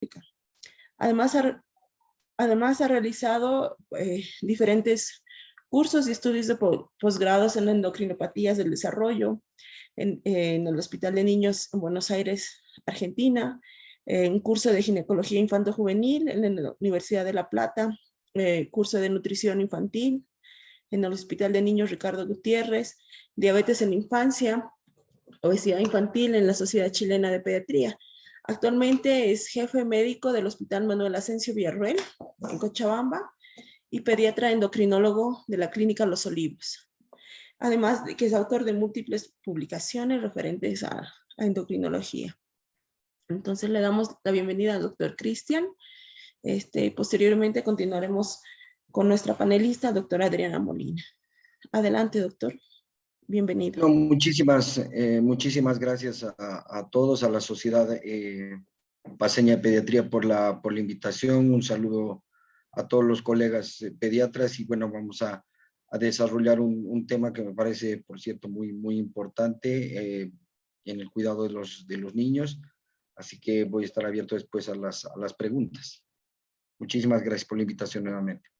pediátrica. Además ha realizado diferentes cursos y estudios de posgrados en endocrinopatías del desarrollo en el Hospital de Niños en Buenos Aires, Argentina, un curso de ginecología infanto-juvenil en la Universidad de La Plata, curso de nutrición infantil en el Hospital de Niños Ricardo Gutiérrez, diabetes en la infancia, obesidad infantil en la Sociedad Chilena de Pediatría. Actualmente es jefe médico del Hospital Manuel Asensio Villarroel, en Cochabamba, y pediatra endocrinólogo de la Clínica Los Olivos. Además de que es autor de múltiples publicaciones referentes a endocrinología. Entonces le damos la bienvenida al doctor Cristian. Posteriormente continuaremos con nuestra panelista, doctora Adriana Molina. Adelante, doctor. Bienvenido. No, muchísimas gracias a todos, a la Sociedad Paceña de Pediatría por la invitación. Un saludo a todos los colegas pediatras y bueno, vamos a desarrollar un tema que me parece, por cierto, muy importante en el cuidado de los niños. Así que voy a estar abierto después a las preguntas. Muchísimas gracias por la invitación nuevamente.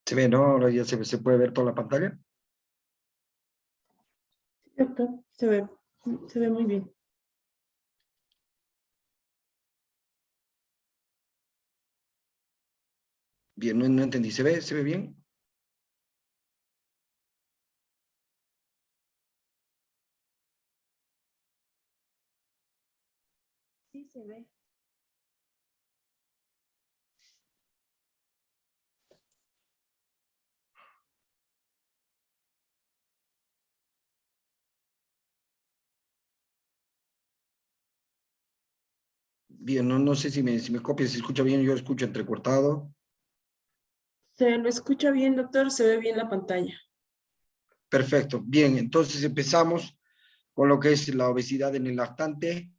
¿Se ve, no? Ahora ya se puede ver toda la pantalla. Doctor, se ve muy bien. Bien, no entendí. ¿Se ve bien? Sí, se ve. Bien, no sé si me copia, si escucha bien, yo escucho entrecortado. Se lo escucha bien, doctor, se ve bien la pantalla. Perfecto, bien, entonces empezamos con lo que es la obesidad en el lactante.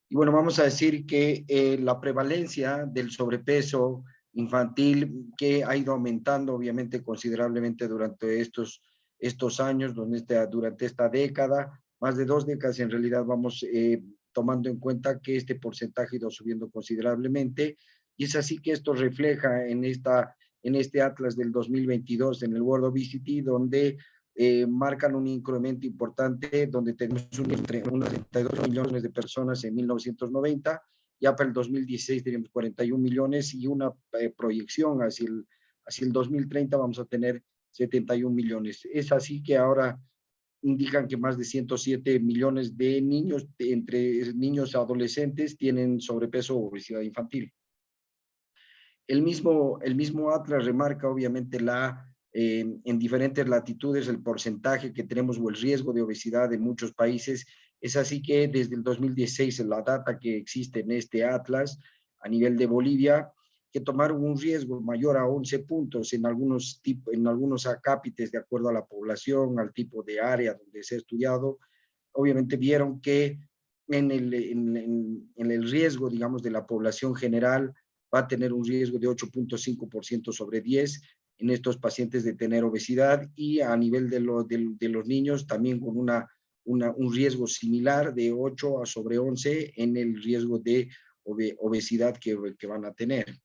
Y bueno, vamos a decir que la prevalencia del sobrepeso infantil que ha ido aumentando obviamente considerablemente durante estos años, durante esta década, más de 2 décadas en realidad vamos tomando en cuenta que este porcentaje ha ido subiendo considerablemente. Y es así que esto refleja en este Atlas del 2022, en el World Obesity, donde marcan un incremento importante, donde tenemos unos 32 millones de personas en 1990, ya para el 2016 tenemos 41 millones y una proyección hacia el 2030 vamos a tener 71 millones. Es así que ahora indican que más de 107 millones de niños, entre niños y adolescentes, tienen sobrepeso o obesidad infantil. El mismo Atlas remarca obviamente en diferentes latitudes el porcentaje que tenemos o el riesgo de obesidad en muchos países. Es así que desde el 2016, la data que existe en este Atlas a nivel de Bolivia, que tomaron un riesgo mayor a 11 puntos en algunos acápites de acuerdo a la población, al tipo de área donde se ha estudiado. Obviamente vieron que en el riesgo, digamos, de la población general va a tener un riesgo de 8.5% sobre 10 en estos pacientes de tener obesidad y a nivel de los niños también con un riesgo similar de 8 a sobre 11 en el riesgo de obesidad que van a tener.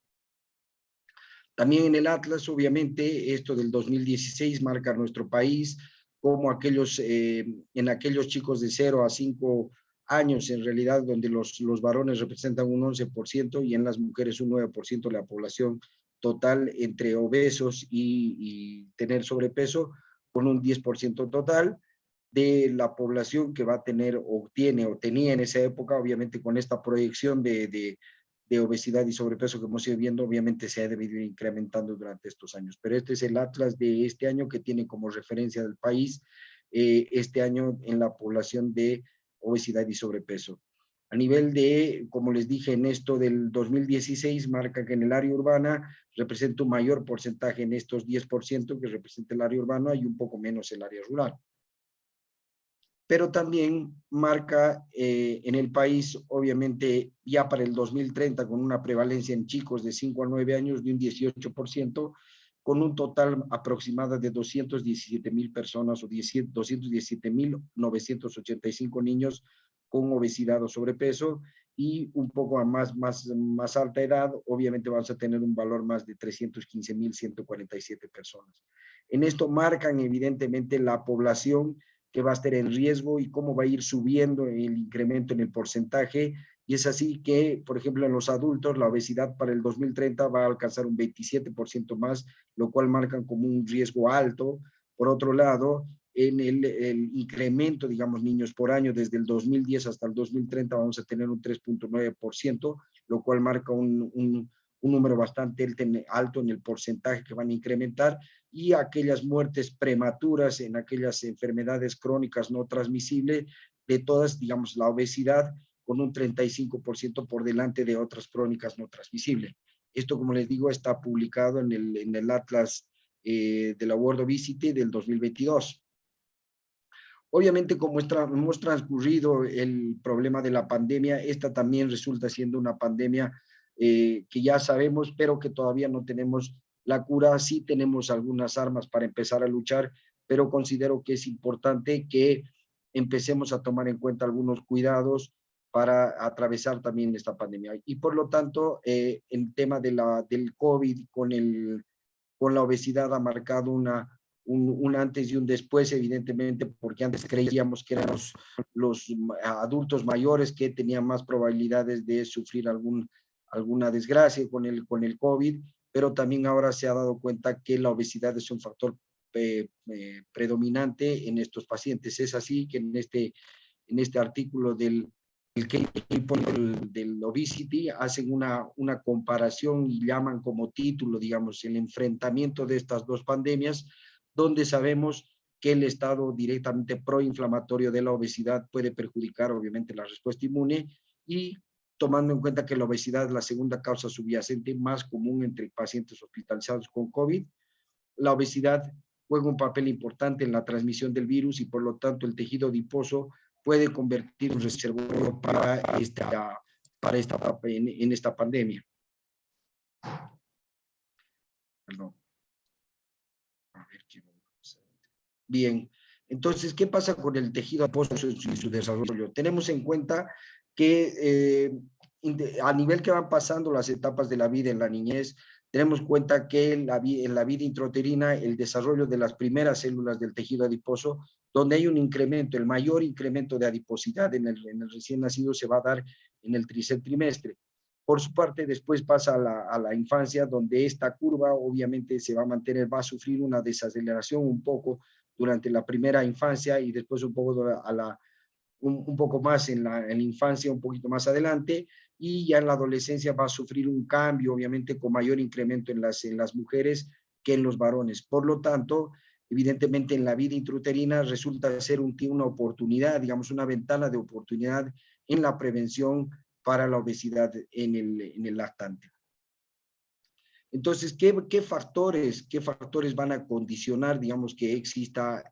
También en el Atlas, obviamente, esto del 2016 marca nuestro país como en aquellos chicos de 0 a 5 años, en realidad, donde los varones representan un 11% y en las mujeres un 9% de la población total entre obesos y tener sobrepeso, con un 10% total de la población que va a tener o tiene o tenía en esa época, obviamente con esta proyección de de obesidad y sobrepeso que hemos ido viendo, obviamente se ha debido ir incrementando durante estos años. Pero este es el atlas de este año que tiene como referencia del país este año en la población de obesidad y sobrepeso. A nivel de, como les dije, en esto del 2016, marca que en el área urbana representa un mayor porcentaje en estos 10% que representa el área urbana y un poco menos el área rural. Pero también marca en el país, obviamente, ya para el 2030, con una prevalencia en chicos de 5 a 9 años de un 18%, con un total aproximado de 217,000 personas o 217,985 niños con obesidad o sobrepeso, y un poco a más alta edad, obviamente vamos a tener un valor más de 315,147 personas. En esto marcan evidentemente la población que va a estar en riesgo y cómo va a ir subiendo el incremento en el porcentaje. Y es así que, por ejemplo, en los adultos, la obesidad para el 2030 va a alcanzar un 27% más, lo cual marcan como un riesgo alto. Por otro lado, en el incremento, digamos, niños por año, desde el 2010 hasta el 2030 vamos a tener un 3,9%, lo cual marca un número bastante alto en el porcentaje que van a incrementar, y aquellas muertes prematuras en aquellas enfermedades crónicas no transmisibles, de todas, digamos, la obesidad con un 35% por delante de otras crónicas no transmisibles. Esto, como les digo, está publicado en el Atlas de la World Obesity del 2022. Obviamente, como hemos transcurrido el problema de la pandemia, esta también resulta siendo una pandemia que ya sabemos, pero que todavía no tenemos la cura. Sí tenemos algunas armas para empezar a luchar, pero considero que es importante que empecemos a tomar en cuenta algunos cuidados para atravesar también esta pandemia. Y por lo tanto, el tema del COVID con la obesidad ha marcado un antes y un después, evidentemente, porque antes creíamos que eran los adultos mayores que tenían más probabilidades de sufrir alguna desgracia con el COVID, pero también ahora se ha dado cuenta que la obesidad es un factor predominante en estos pacientes. Es así que en este artículo del obesity hacen una comparación y llaman como título, digamos, el enfrentamiento de estas dos pandemias, donde sabemos que el estado directamente proinflamatorio de la obesidad puede perjudicar obviamente la respuesta inmune, y tomando en cuenta que la obesidad es la segunda causa subyacente más común entre pacientes hospitalizados con COVID, la obesidad juega un papel importante en la transmisión del virus y por lo tanto el tejido adiposo puede convertir un reservorio en esta pandemia. Perdón. Bien, entonces, ¿qué pasa con el tejido adiposo y su desarrollo? Tenemos en cuenta que a nivel que van pasando las etapas de la vida en la niñez, tenemos en cuenta que en la vida intrauterina, el desarrollo de las primeras células del tejido adiposo, donde hay un incremento, el mayor incremento de adiposidad en el recién nacido se va a dar en el tercer trimestre. Por su parte, después pasa a la infancia, donde esta curva obviamente se va a mantener, va a sufrir una desaceleración un poco durante la primera infancia y después un poco un poco más en la infancia, un poquito más adelante, y ya en la adolescencia va a sufrir un cambio, obviamente, con mayor incremento en las mujeres que en los varones. Por lo tanto, evidentemente en la vida intrauterina resulta ser una oportunidad, digamos, una ventana de oportunidad en la prevención para la obesidad en el lactante. Entonces, ¿qué factores van a condicionar, digamos, que exista,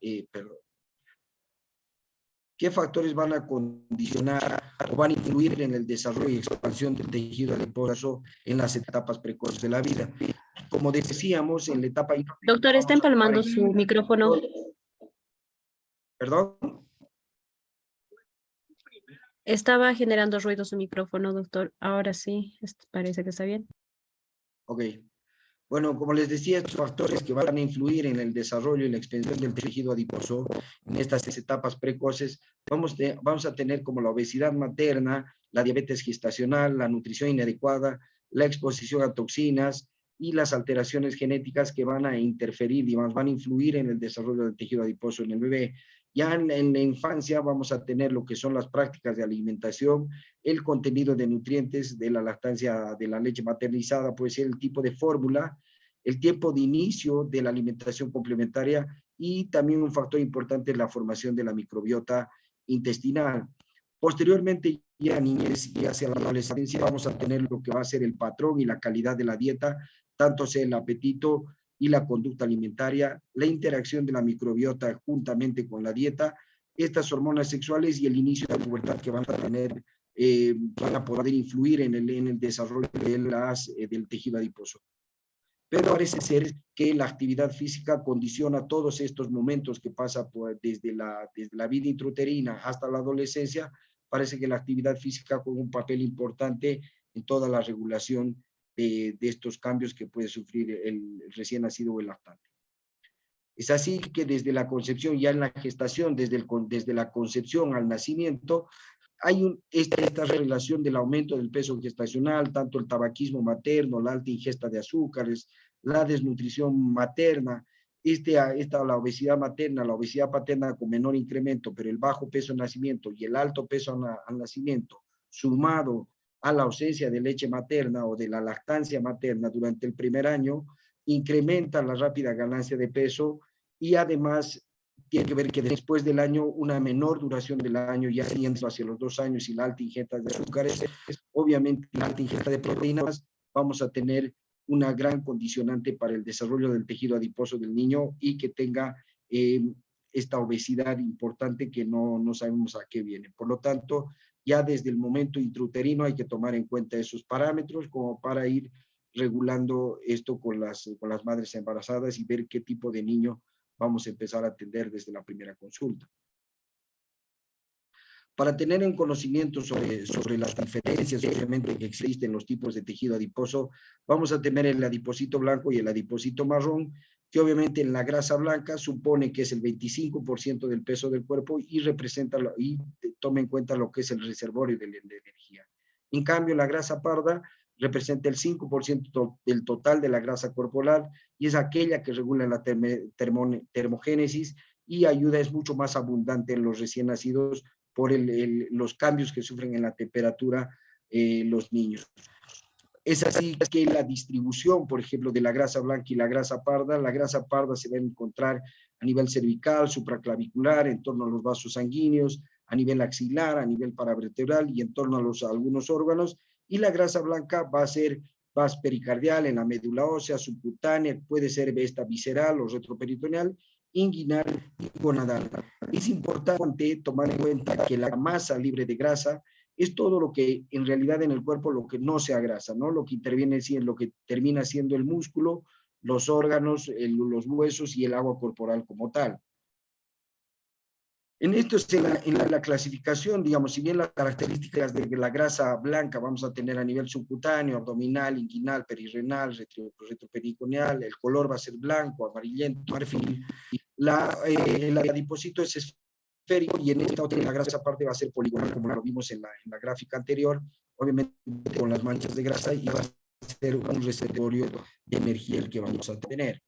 ¿qué factores van a condicionar o van a influir en el desarrollo y expansión del tejido adiposo en las etapas precoces de la vida? Como decíamos, en la etapa... Doctor, está empalmando su micrófono. ¿Perdón? Estaba generando ruido su micrófono, doctor. Ahora sí, parece que está bien. Ok. Bueno, como les decía, estos factores que van a influir en el desarrollo y la expansión del tejido adiposo en estas etapas precoces, vamos a tener como la obesidad materna, la diabetes gestacional, la nutrición inadecuada, la exposición a toxinas y las alteraciones genéticas que van a interferir, digamos, van a influir en el desarrollo del tejido adiposo en el bebé. Ya en la infancia vamos a tener lo que son las prácticas de alimentación, el contenido de nutrientes de la lactancia, de la leche maternizada, puede ser el tipo de fórmula, el tiempo de inicio de la alimentación complementaria y también un factor importante es la formación de la microbiota intestinal. Posteriormente, ya niñez y hacia la adolescencia, vamos a tener lo que va a ser el patrón y la calidad de la dieta, tanto sea el apetito y la conducta alimentaria, la interacción de la microbiota juntamente con la dieta, estas hormonas sexuales y el inicio de la pubertad que van a tener, van a poder influir en el desarrollo del tejido adiposo. Pero parece ser que la actividad física condiciona todos estos momentos que pasa desde la vida intrauterina hasta la adolescencia. Parece que la actividad física juega un papel importante en toda la regulación de estos cambios que puede sufrir el recién nacido o el lactante. Es así que desde la concepción, ya en la gestación, desde la concepción al nacimiento, hay esta relación del aumento del peso gestacional, tanto el tabaquismo materno, la alta ingesta de azúcares, la desnutrición materna, la obesidad materna, la obesidad paterna con menor incremento, pero el bajo peso al nacimiento y el alto peso al nacimiento, sumado a la ausencia de leche materna o de la lactancia materna durante el primer año, incrementa la rápida ganancia de peso y además tiene que ver que después del año, una menor duración del año, ya yendo hacia los 2 años y la alta ingesta de azúcares, obviamente la alta ingesta de proteínas, vamos a tener una gran condicionante para el desarrollo del tejido adiposo del niño y que tenga esta obesidad importante que no sabemos a qué viene. Por lo tanto, ya desde el momento intrauterino hay que tomar en cuenta esos parámetros como para ir regulando esto con las madres embarazadas y ver qué tipo de niño vamos a empezar a atender desde la primera consulta. Para tener un conocimiento sobre las diferencias, obviamente, que existen los tipos de tejido adiposo, vamos a tener el adipocito blanco y el adipocito marrón, que obviamente en la grasa blanca supone que es el 25% del peso del cuerpo y toma en cuenta lo que es el reservorio de energía. En cambio, la grasa parda representa el 5% del total de la grasa corporal y es aquella que regula la termogénesis y ayuda, es mucho más abundante en los recién nacidos por los cambios que sufren en la temperatura los niños. Es así que la distribución, por ejemplo, de la grasa blanca y la grasa parda se va a encontrar a nivel cervical, supraclavicular, en torno a los vasos sanguíneos, a nivel axilar, a nivel paravertebral y en torno a algunos órganos, y la grasa blanca va a ser más pericardial, en la médula ósea, subcutánea, puede ser esta visceral o retroperitoneal, inguinal y gonadal. Es importante tomar en cuenta que la masa libre de grasa es todo lo que en realidad en el cuerpo lo que no sea grasa, ¿no? Lo que interviene lo que termina siendo el músculo, los órganos, los huesos y el agua corporal como tal. En esto, en la clasificación, digamos, si bien las características de la grasa blanca vamos a tener a nivel subcutáneo, abdominal, inguinal, perirrenal, retropericoneal, el color va a ser blanco, amarillento, marfil. El adipocito es esférico y en esta otra la grasa aparte va a ser poligonal, como lo vimos en la gráfica anterior, obviamente con las manchas de grasa, y va a ser un reservorio de energía el que vamos a tener.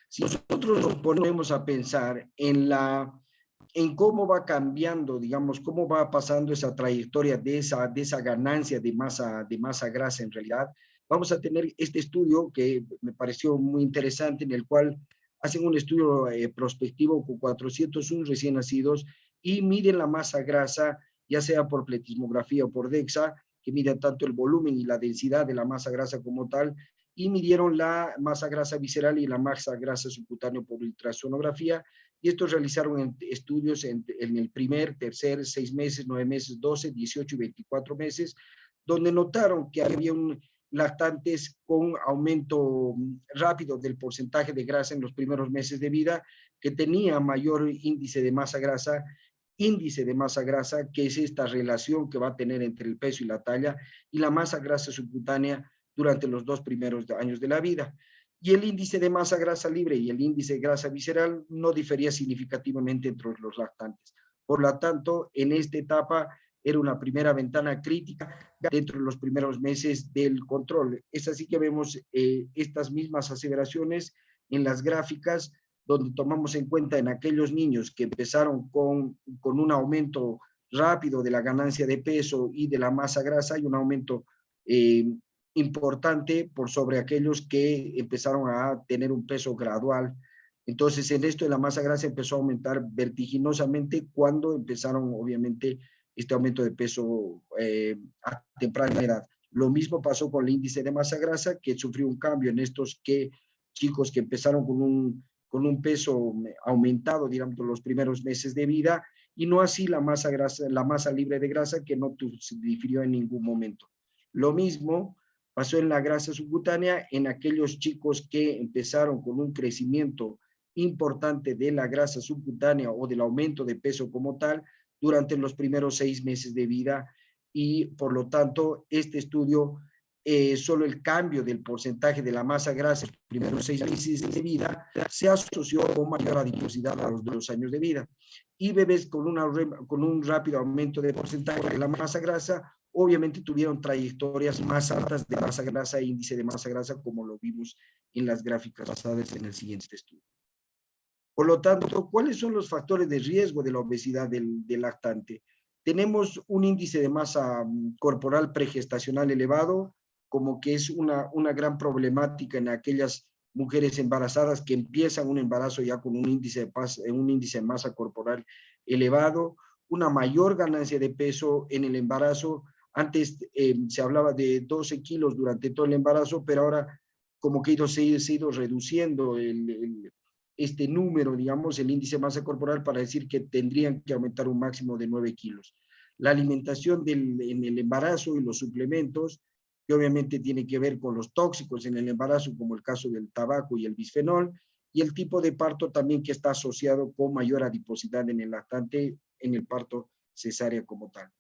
Si nosotros nos ponemos a pensar en cómo va cambiando, digamos, cómo va pasando esa trayectoria de esa ganancia de masa grasa en realidad, vamos a tener este estudio que me pareció muy interesante, en el cual hacen un estudio prospectivo con 401 recién nacidos y miden la masa grasa, ya sea por pletismografía o por DEXA, que miden tanto el volumen y la densidad de la masa grasa como tal, y midieron la masa grasa visceral y la masa grasa subcutánea por ultrasonografía, y estos realizaron estudios en el primer, tercer, 6 meses, 9 meses, 12, 18 y 24 meses, donde notaron que había lactantes con aumento rápido del porcentaje de grasa en los primeros meses de vida, que tenía mayor índice de masa grasa, que es esta relación que va a tener entre el peso y la talla, y la masa grasa subcutánea durante los 2 primeros años de la vida. Y el índice de masa grasa libre y el índice de grasa visceral no difería significativamente entre los lactantes. Por lo tanto, en esta etapa era una primera ventana crítica dentro de los primeros meses del control. Es así que vemos estas mismas aseveraciones en las gráficas donde tomamos en cuenta en aquellos niños que empezaron con un aumento rápido de la ganancia de peso y de la masa grasa, hay un aumento importante por sobre aquellos que empezaron a tener un peso gradual. Entonces, en esto de la masa grasa empezó a aumentar vertiginosamente cuando empezaron, obviamente, este aumento de peso a temprana edad. Lo mismo pasó con el índice de masa grasa, que sufrió un cambio en estos chicos que empezaron con un peso aumentado, digamos, los primeros meses de vida, y no así la masa grasa, la masa libre de grasa, que no se difirió en ningún momento. Lo mismo pasó en la grasa subcutánea en aquellos chicos que empezaron con un crecimiento importante de la grasa subcutánea o del aumento de peso como tal durante los primeros 6 meses de vida, y por lo tanto este estudio solo el cambio del porcentaje de la masa grasa en los primeros 6 meses de vida se asoció con mayor adiposidad a los 2 años de vida. Y bebés con un rápido aumento de porcentaje de la masa grasa obviamente tuvieron trayectorias más altas de masa grasa e índice de masa grasa, como lo vimos en las gráficas basadas en el siguiente estudio. Por lo tanto, ¿cuáles son los factores de riesgo de la obesidad del lactante? Tenemos un índice de masa corporal pregestacional elevado, como que es una gran problemática en aquellas mujeres embarazadas que empiezan un embarazo ya con un índice de masa corporal elevado, una mayor ganancia de peso en el embarazo. Antes se hablaba de 12 kilos durante todo el embarazo, pero ahora como que se ha ido reduciendo este número, digamos, el índice de masa corporal, para decir que tendrían que aumentar un máximo de 9 kilos. La alimentación en el embarazo y los suplementos, que obviamente tiene que ver con los tóxicos en el embarazo, como el caso del tabaco y el bisfenol, y el tipo de parto también, que está asociado con mayor adiposidad en el lactante en el parto cesárea como tal.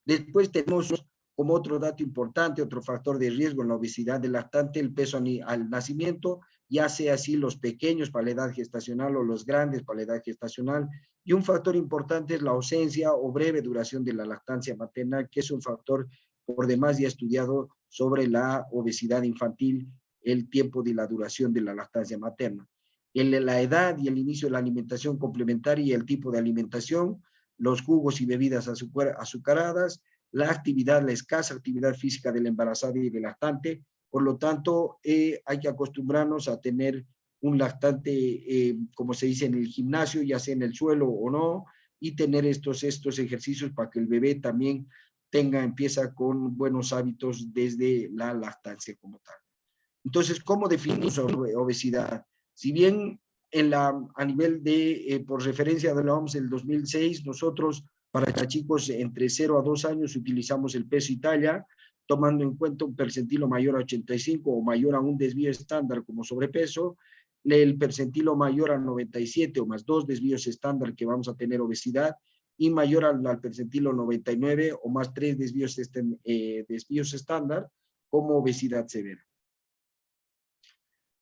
Después tenemos como otro dato importante, otro factor de riesgo en la obesidad del lactante, el peso al nacimiento, ya sea así los pequeños para la edad gestacional o los grandes para la edad gestacional. Y un factor importante es la ausencia o breve duración de la lactancia materna, que es un factor por demás ya estudiado sobre la obesidad infantil, el tiempo de la duración de la lactancia materna. La edad y el inicio de la alimentación complementaria y el tipo de alimentación, los jugos y bebidas azucaradas, la escasa actividad física del embarazado y del lactante. Por lo tanto, hay que acostumbrarnos a tener un lactante, como se dice, en el gimnasio, ya sea en el suelo o no, y tener estos ejercicios para que el bebé también empieza con buenos hábitos desde la lactancia como tal. Entonces, ¿cómo definimos obesidad? Si bien a nivel de, por referencia de la OMS del 2006, nosotros para chicos entre 0 a 2 años utilizamos el peso y talla, tomando en cuenta un percentilo mayor a 85 o mayor a un desvío estándar como sobrepeso, el percentilo mayor a 97 o más 2 desvíos estándar que vamos a tener obesidad, y mayor al percentilo 99 o más 3 desvíos estándar como obesidad severa.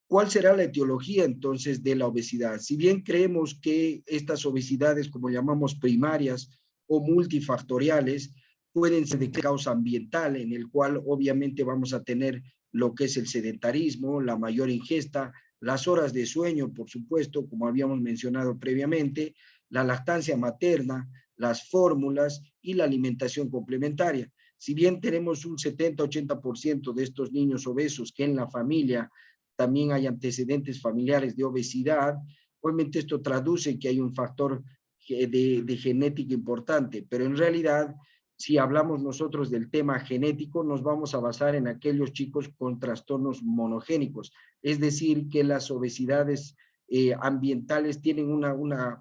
¿Cuál será la etiología entonces de la obesidad? Si bien creemos que estas obesidades, como llamamos primarias o multifactoriales, pueden ser de causa ambiental, en el cual obviamente vamos a tener lo que es el sedentarismo, la mayor ingesta, las horas de sueño, por supuesto, como habíamos mencionado previamente, la lactancia materna, las fórmulas y la alimentación complementaria. Si bien tenemos un 70-80% de estos niños obesos que en la familia también hay antecedentes familiares de obesidad, obviamente esto traduce que hay un factor de genética importante, pero en realidad, si hablamos nosotros del tema genético, nos vamos a basar en aquellos chicos con trastornos monogénicos, es decir, que las obesidades ambientales tienen una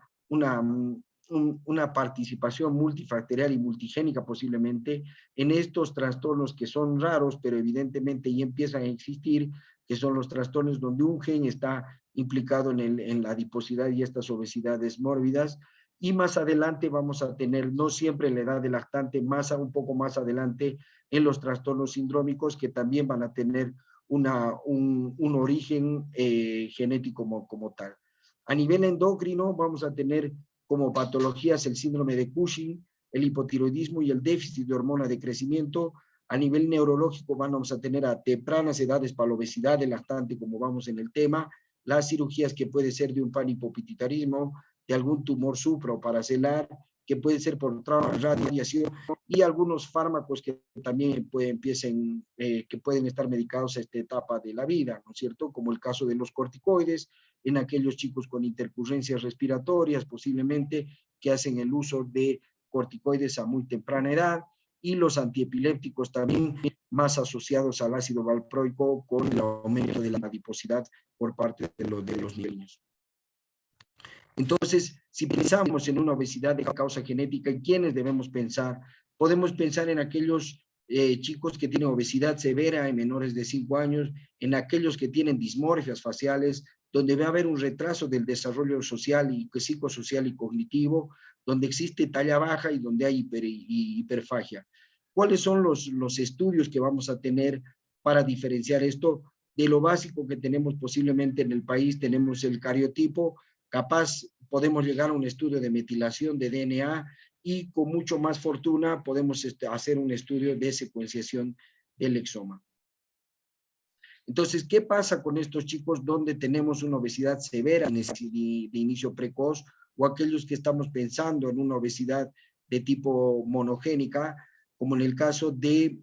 participación multifactorial y multigénica posiblemente en estos trastornos que son raros, pero evidentemente ya empiezan a existir, que son los trastornos donde un gen está implicado en la adiposidad y estas obesidades mórbidas. Y más adelante vamos a tener, no siempre en la edad del lactante, un poco más adelante en los trastornos sindrómicos, que también van a tener un origen genético como tal. A nivel endocrino vamos a tener como patologías el síndrome de Cushing, el hipotiroidismo y el déficit de hormona de crecimiento. A nivel neurológico vamos a tener a tempranas edades para la obesidad del lactante, como vamos en el tema, las cirugías que puede ser de un panhipopituitarismo, de algún tumor supra o paracelar, que puede ser por trauma, radiación, y algunos fármacos que también que pueden estar medicados a esta etapa de la vida, ¿no es cierto? Como el caso de los corticoides, en aquellos chicos con intercurrencias respiratorias, posiblemente, que hacen el uso de corticoides a muy temprana edad, y los antiepilépticos también más asociados al ácido valproico con el aumento de la adiposidad por parte de los niños. Entonces, si pensamos en una obesidad de causa genética, ¿en quiénes debemos pensar? Podemos pensar en aquellos chicos que tienen obesidad severa en menores de 5 años, en aquellos que tienen dismorfias faciales, donde va a haber un retraso del desarrollo social y psicosocial y cognitivo, donde existe talla baja y donde hay hiperfagia. ¿Cuáles son los estudios que vamos a tener para diferenciar esto? De lo básico que tenemos posiblemente en el país, tenemos el cariotipo, capaz podemos llegar a un estudio de metilación de DNA y con mucho más fortuna podemos hacer un estudio de secuenciación del exoma. Entonces, ¿qué pasa con estos chicos donde tenemos una obesidad severa de inicio precoz o aquellos que estamos pensando en una obesidad de tipo monogénica, como en el caso de,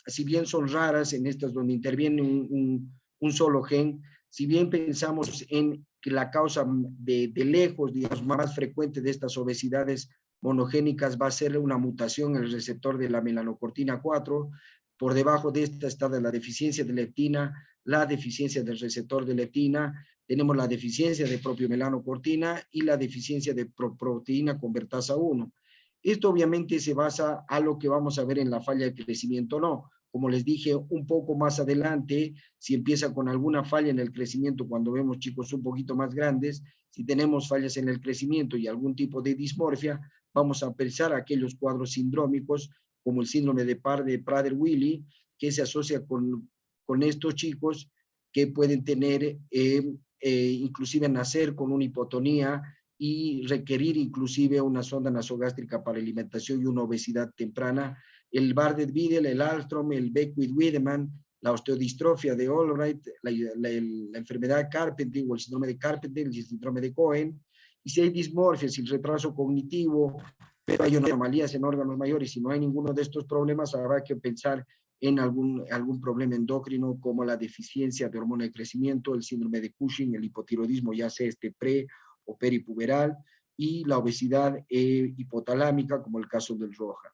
si bien son raras en estas donde interviene un solo gen, si bien pensamos en que la causa de lejos, digamos, más frecuente de estas obesidades monogénicas va a ser una mutación en el receptor de la melanocortina 4, por debajo de esta está la deficiencia de leptina, la deficiencia del receptor de leptina, tenemos la deficiencia de propio melanocortina y la deficiencia de proteína convertasa 1. Esto obviamente se basa a lo que vamos a ver en la falla de crecimiento o no. Como les dije, un poco más adelante, si empieza con alguna falla en el crecimiento, cuando vemos chicos un poquito más grandes, si tenemos fallas en el crecimiento y algún tipo de dismorfia, vamos a pensar aquellos cuadros sindrómicos, como el síndrome de Prader-Willi, que se asocia con estos chicos que pueden tener, inclusive nacer con una hipotonía y requerir inclusive una sonda nasogástrica para alimentación y una obesidad temprana. El Bardet-Biedl, el Alstrom, el Beckwith-Wiedemann, la osteodistrofia de Allwright, la enfermedad de Carpenter o el síndrome de Carpenter, el síndrome de Cohen, y si hay dismorfias, el retraso cognitivo, pero hay anomalías en órganos mayores, si no hay ninguno de estos problemas, habrá que pensar en algún problema endocrino como la deficiencia de hormona de crecimiento, el síndrome de Cushing, el hipotiroidismo, ya sea pre o peripuberal, y la obesidad hipotalámica, como el caso del Roja.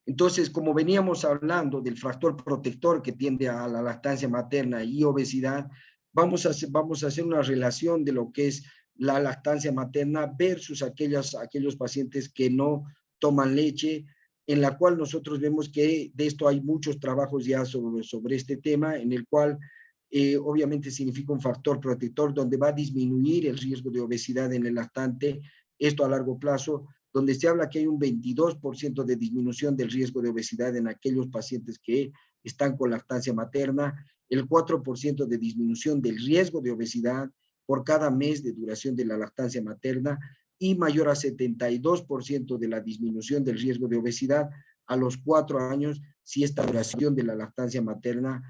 Entonces, como veníamos hablando del factor protector que tiende a la lactancia materna y obesidad, vamos a hacer una relación de lo que es la lactancia materna versus aquellos pacientes que no toman leche, en la cual nosotros vemos que de esto hay muchos trabajos ya sobre este tema, en el cual obviamente significa un factor protector donde va a disminuir el riesgo de obesidad en el lactante, esto a largo plazo, donde se habla que hay un 22% de disminución del riesgo de obesidad en aquellos pacientes que están con lactancia materna, el 4% de disminución del riesgo de obesidad por cada mes de duración de la lactancia materna y mayor a 72% de la disminución del riesgo de obesidad a los 4 años si esta duración de la lactancia materna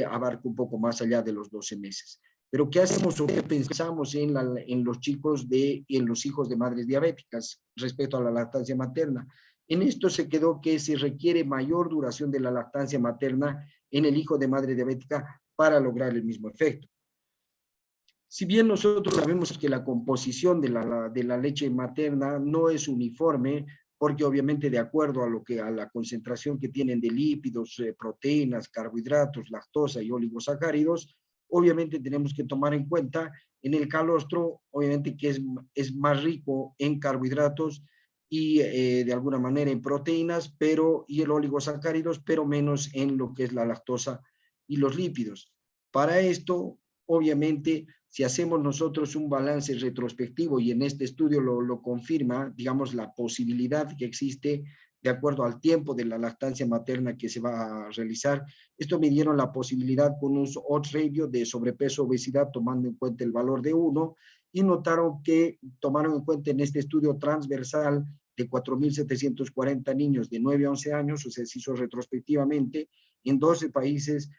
abarca un poco más allá de los 12 meses. Pero ¿qué hacemos o qué pensamos en los chicos y en los hijos de madres diabéticas respecto a la lactancia materna? En esto se quedó que se requiere mayor duración de la lactancia materna en el hijo de madre diabética para lograr el mismo efecto. Si bien nosotros sabemos que la composición de la leche materna no es uniforme, porque obviamente de acuerdo a la concentración que tienen de lípidos, proteínas, carbohidratos, lactosa y oligosacáridos, obviamente tenemos que tomar en cuenta en el calostro, obviamente que es más rico en carbohidratos y de alguna manera en proteínas, y el oligosacáridos, pero menos en lo que es la lactosa y los lípidos. Para esto, obviamente, si hacemos nosotros un balance retrospectivo, y en este estudio lo confirma, digamos, la posibilidad que existe de acuerdo al tiempo de la lactancia materna que se va a realizar. Esto me dieron la posibilidad con un odds ratio de sobrepeso obesidad tomando en cuenta el valor de 1 y notaron que tomaron en cuenta en este estudio transversal de 4.740 niños de 9 a 11 años, o sea, se hizo retrospectivamente en 12 países,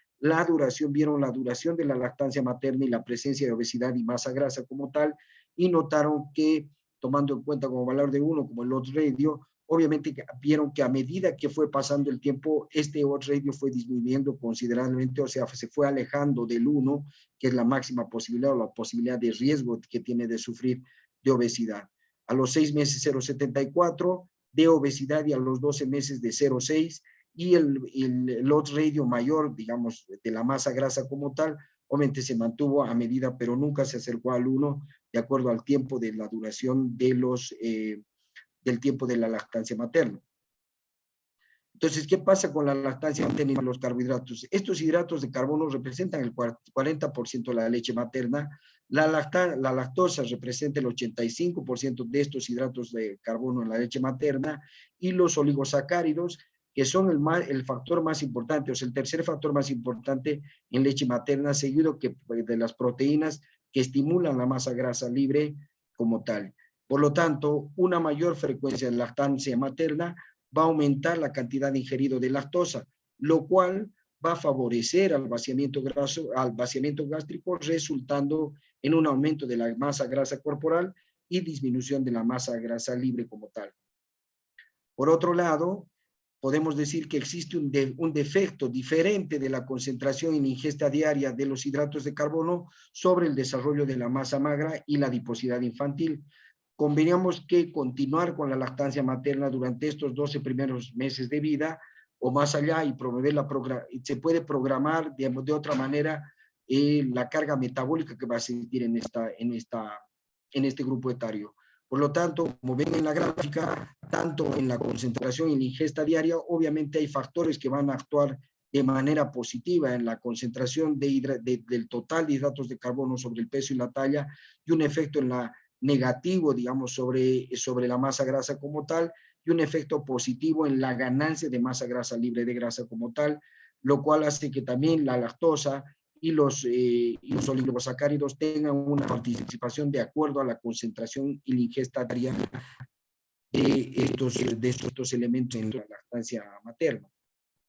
vieron la duración de la lactancia materna y la presencia de obesidad y masa grasa como tal, y notaron que, tomando en cuenta como valor de 1, como el odds ratio, obviamente vieron que a medida que fue pasando el tiempo, este odds ratio fue disminuyendo considerablemente, o sea, se fue alejando del 1, que es la máxima posibilidad o la posibilidad de riesgo que tiene de sufrir de obesidad. A los 6 meses 0,74 de obesidad y a los 12 meses de 0,6, y el odds ratio mayor, digamos, de la masa grasa como tal, obviamente se mantuvo a medida, pero nunca se acercó al 1, de acuerdo al tiempo de la duración de del tiempo de la lactancia materna. Entonces, ¿qué pasa con la lactancia materna y los carbohidratos? Estos hidratos de carbono representan el 40% de la leche materna, la lactosa representa el 85% de estos hidratos de carbono en la leche materna, y los oligosacáridos, que son el factor más importante, o sea, el tercer factor más importante en leche materna, seguido de las proteínas que estimulan la masa grasa libre como tal. Por lo tanto, una mayor frecuencia de lactancia materna va a aumentar la cantidad ingerido de lactosa, lo cual va a favorecer al vaciamiento gástrico, resultando en un aumento de la masa grasa corporal y disminución de la masa grasa libre como tal. Por otro lado, podemos decir que existe un defecto diferente de la concentración en ingesta diaria de los hidratos de carbono sobre el desarrollo de la masa magra y la adiposidad infantil. Conveníamos que continuar con la lactancia materna durante estos 12 primeros meses de vida o más allá, y promover se puede programar de otra manera la carga metabólica que va a sentir en este grupo etario. Por lo tanto, como ven en la gráfica, tanto en la concentración y en la ingesta diaria, obviamente hay factores que van a actuar de manera positiva en la concentración del total de hidratos de carbono sobre el peso y la talla, y un efecto en la negativo, digamos, sobre la masa grasa como tal, y un efecto positivo en la ganancia de masa grasa libre de grasa como tal, lo cual hace que también la lactosa y los oligosacáridos tengan una participación de acuerdo a la concentración y la ingesta diaria de estos elementos en la lactancia materna.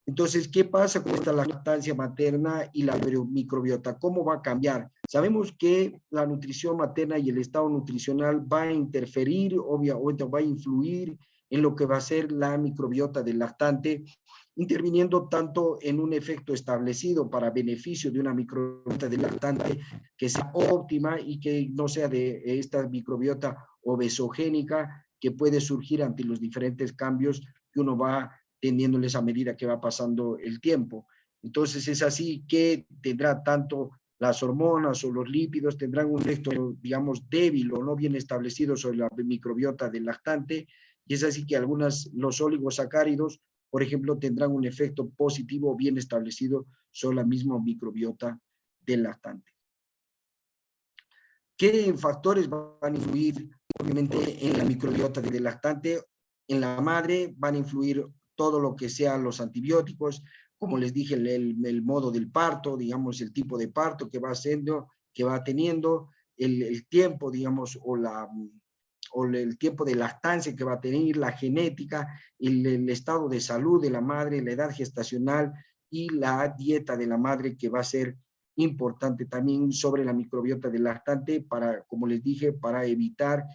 Entonces, ¿qué pasa con esta lactancia materna y la microbiota? ¿Cómo va a cambiar? Sabemos que la nutrición materna y el estado nutricional va a interferir, obviamente va a influir en lo que va a ser la microbiota del lactante, interviniendo tanto en un efecto establecido para beneficio de una microbiota del lactante que sea óptima y que no sea de esta microbiota obesogénica que puede surgir ante los diferentes cambios que uno va teniéndoles a medida que va pasando el tiempo. Entonces es así que tendrá tanto las hormonas o los lípidos tendrán un efecto, digamos, débil o no bien establecido sobre la microbiota del lactante, y es así que los oligosacáridos, por ejemplo, tendrán un efecto positivo o bien establecido sobre la misma microbiota del lactante. ¿Qué factores van a influir, obviamente, en la microbiota del lactante? En la madre van a influir todo lo que sean los antibióticos, como les dije, el modo del parto, digamos, el tipo de parto que va teniendo, el tiempo, digamos, o el tiempo de lactancia que va a tener, la genética, el estado de salud de la madre, la edad gestacional y la dieta de la madre, que va a ser importante también sobre la microbiota del lactante para, como les dije, para evitar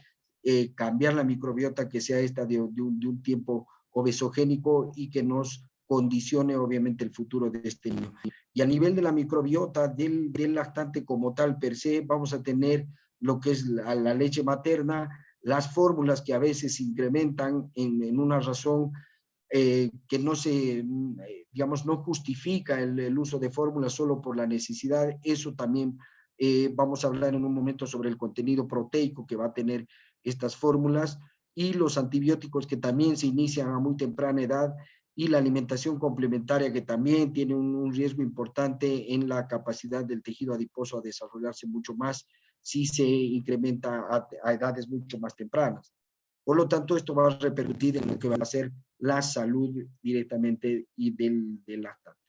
cambiar la microbiota que sea esta de un tiempo obesogénico y que nos condicione obviamente el futuro de este niño. Y a nivel de la microbiota del lactante como tal per se, vamos a tener lo que es la leche materna, las fórmulas que a veces se incrementan en una razón que no digamos, no justifica el uso de fórmulas solo por la necesidad. Eso también vamos a hablar en un momento sobre el contenido proteico que va a tener estas fórmulas, y los antibióticos que también se inician a muy temprana edad, y la alimentación complementaria que también tiene un riesgo importante en la capacidad del tejido adiposo a desarrollarse mucho más si se incrementa a edades mucho más tempranas. Por lo tanto, esto va a repercutir en lo que va a ser la salud directamente y del lactante.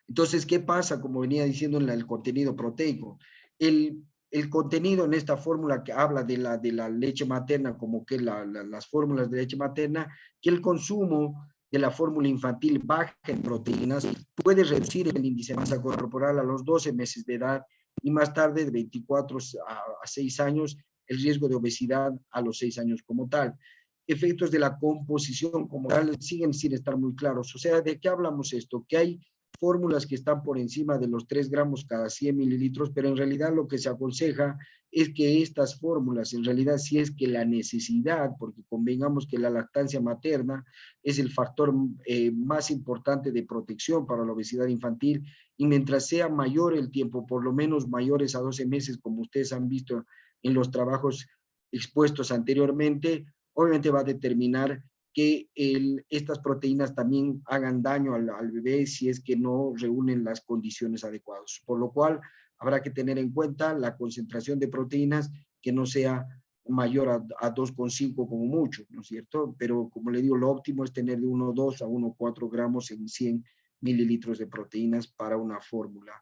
Entonces, ¿qué pasa? Como venía diciendo en el contenido proteico, el contenido en esta fórmula que habla de la leche materna, como que las fórmulas de leche materna, que el consumo de la fórmula infantil baja en proteínas puede reducir el índice de masa corporal a los 12 meses de edad y más tarde, de 24 a 6 años, el riesgo de obesidad a los 6 años como tal. Efectos de la composición como tal siguen sin estar muy claros. O sea, ¿de qué hablamos esto? Que hay fórmulas que están por encima de los 3 gramos cada 100 mililitros, pero en realidad lo que se aconseja es que estas fórmulas, en realidad, si es que la necesidad, porque convengamos que la lactancia materna es el factor más importante de protección para la obesidad infantil, y mientras sea mayor el tiempo, por lo menos mayores a 12 meses, como ustedes han visto en los trabajos expuestos anteriormente, obviamente va a determinar que estas proteínas también hagan daño al bebé si es que no reúnen las condiciones adecuadas. Por lo cual, habrá que tener en cuenta la concentración de proteínas que no sea mayor a 2,5 como mucho, ¿no es cierto? Pero como le digo, lo óptimo es tener de 1,2 a 1,4 gramos en 100 mililitros de proteínas para una fórmula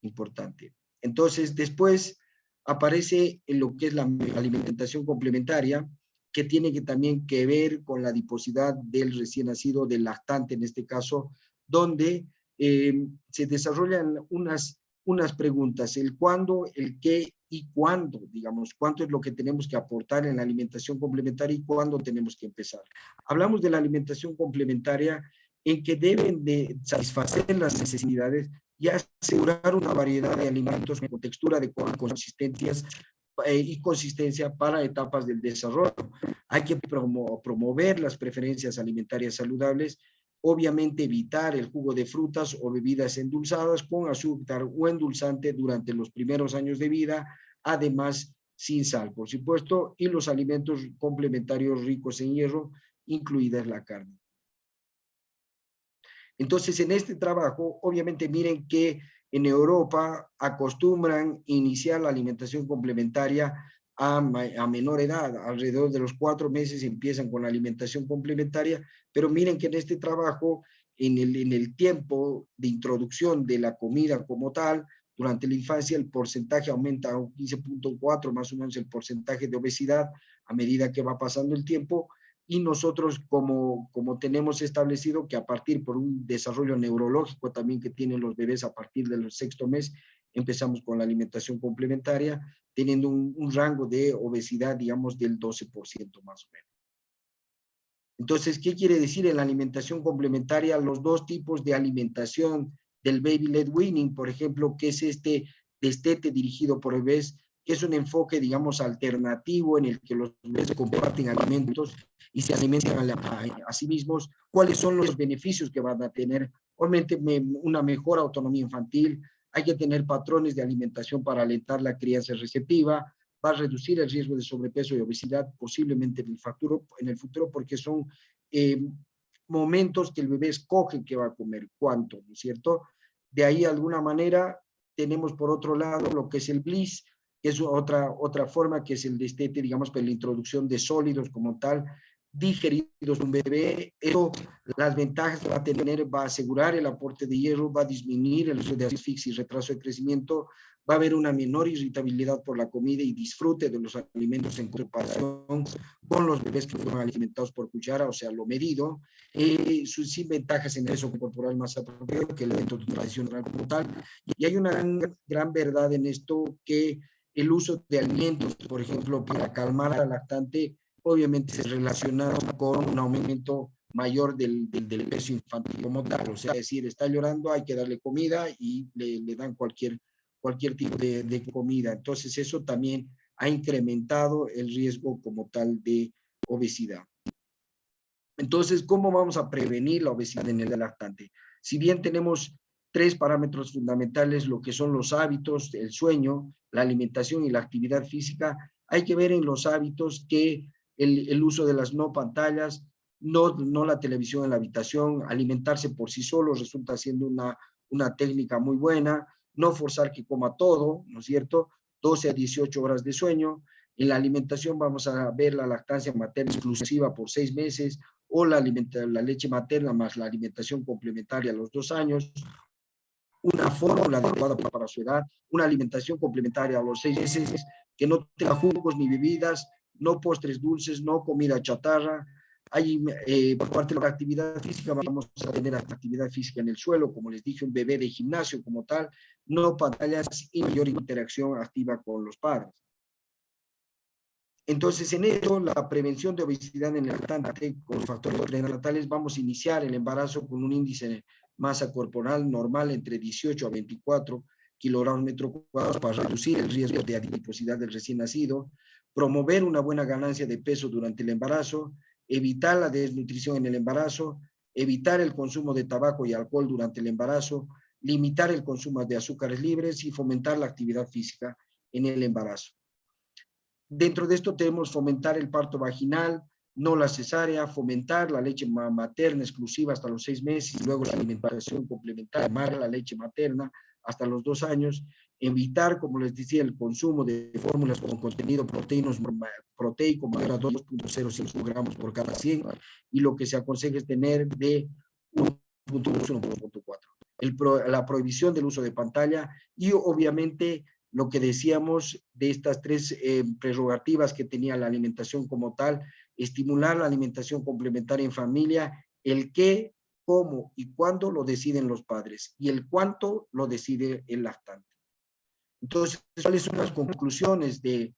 importante. Entonces, después aparece en lo que es la alimentación complementaria, que tiene que también que ver con la adiposidad del recién nacido, del lactante en este caso, donde se desarrollan unas preguntas, el cuándo, el qué y cuándo, digamos, cuánto es lo que tenemos que aportar en la alimentación complementaria y cuándo tenemos que empezar. Hablamos de la alimentación complementaria en que deben de satisfacer las necesidades y asegurar una variedad de alimentos con textura adecuada, consistencias y consistencia para etapas del desarrollo. Hay que promover las preferencias alimentarias saludables, obviamente evitar el jugo de frutas o bebidas endulzadas con azúcar o endulzante durante los primeros años de vida, además sin sal, por supuesto, y los alimentos complementarios ricos en hierro, incluida la carne. Entonces, en este trabajo, obviamente miren que en Europa acostumbran iniciar la alimentación complementaria a menor edad, alrededor de los 4 meses empiezan con la alimentación complementaria, pero miren que en este trabajo, en el tiempo de introducción de la comida como tal, durante la infancia el porcentaje aumenta a un 15,4, más o menos el porcentaje de obesidad a medida que va pasando el tiempo, y nosotros como tenemos establecido que a partir por un desarrollo neurológico también que tienen los bebés a partir del 6º mes, empezamos con la alimentación complementaria, teniendo un rango de obesidad, digamos, del 12% más o menos. Entonces, ¿qué quiere decir en la alimentación complementaria? Los dos tipos de alimentación del baby-led weaning, por ejemplo, que es este destete dirigido por bebés, que es un enfoque, digamos, alternativo en el que los bebés comparten alimentos y se alimentan a sí mismos. ¿Cuáles son los beneficios que van a tener? Obviamente, una mejor autonomía infantil, hay que tener patrones de alimentación para alentar la crianza receptiva, va a reducir el riesgo de sobrepeso y obesidad posiblemente en el futuro porque son momentos que el bebé escoge qué va a comer, cuánto, ¿no es cierto? De ahí, de alguna manera, tenemos por otro lado lo que es el bliss, que es otra forma que es el destete, digamos, para la introducción de sólidos como tal, digeridos de un bebé. Eso, las ventajas que va a tener, va a asegurar el aporte de hierro, va a disminuir el riesgo de asfixia y retraso de crecimiento, va a haber una menor irritabilidad por la comida y disfrute de los alimentos en comparación con los bebés que fueron alimentados por cuchara, o sea, lo medido, sin ventajas en el peso corporal más apropiado que el alimento tradicional como tal. Y hay una gran verdad en esto, que el uso de alimentos, por ejemplo, para calmar al lactante, obviamente se relaciona con un aumento mayor del peso infantil como tal. O sea, es decir, está llorando, hay que darle comida y le dan cualquier tipo de comida. Entonces, eso también ha incrementado el riesgo como tal de obesidad. Entonces, ¿cómo vamos a prevenir la obesidad en el lactante? Si bien tenemos 3 parámetros fundamentales, lo que son los hábitos, el sueño, la alimentación y la actividad física, hay que ver en los hábitos que el uso de las no pantallas, no la televisión en la habitación, alimentarse por sí solo resulta siendo una técnica muy buena, no forzar que coma todo, ¿no es cierto? 12 a 18 horas de sueño. En la alimentación vamos a ver la lactancia materna exclusiva por 6 meses, o la leche materna más la alimentación complementaria a los 2 años, una fórmula adecuada para su edad, una alimentación complementaria a los 6 meses, que no tenga jugos ni bebidas, no postres dulces, no comida chatarra, Hay, por parte de la actividad física, vamos a tener actividad física en el suelo, como les dije, un bebé de gimnasio como tal, no pantallas y mayor interacción activa con los padres. Entonces, en esto, la prevención de obesidad en el lactante con los factores prenatales, vamos a iniciar el embarazo con un índice de masa corporal normal entre 18 a 24 kilogramos metro cuadrado para reducir el riesgo de adiposidad del recién nacido, promover una buena ganancia de peso durante el embarazo, evitar la desnutrición en el embarazo, evitar el consumo de tabaco y alcohol durante el embarazo, limitar el consumo de azúcares libres y fomentar la actividad física en el embarazo. Dentro de esto tenemos fomentar el parto vaginal, no la cesárea, fomentar la leche materna exclusiva hasta los 6 meses y luego la alimentación complementaria, más la leche materna hasta los 2 años, evitar, como les decía, el consumo de fórmulas con contenido proteico mayor a 2.05 gramos por cada 100 y lo que se aconseja es tener de 1.1 por 1.4. La prohibición del uso de pantalla y obviamente lo que decíamos de estas tres prerrogativas que tenía la alimentación como tal, estimular la alimentación complementaria en familia, el qué, cómo y cuándo lo deciden los padres y el cuánto lo decide el lactante. Entonces, ¿cuáles son las conclusiones de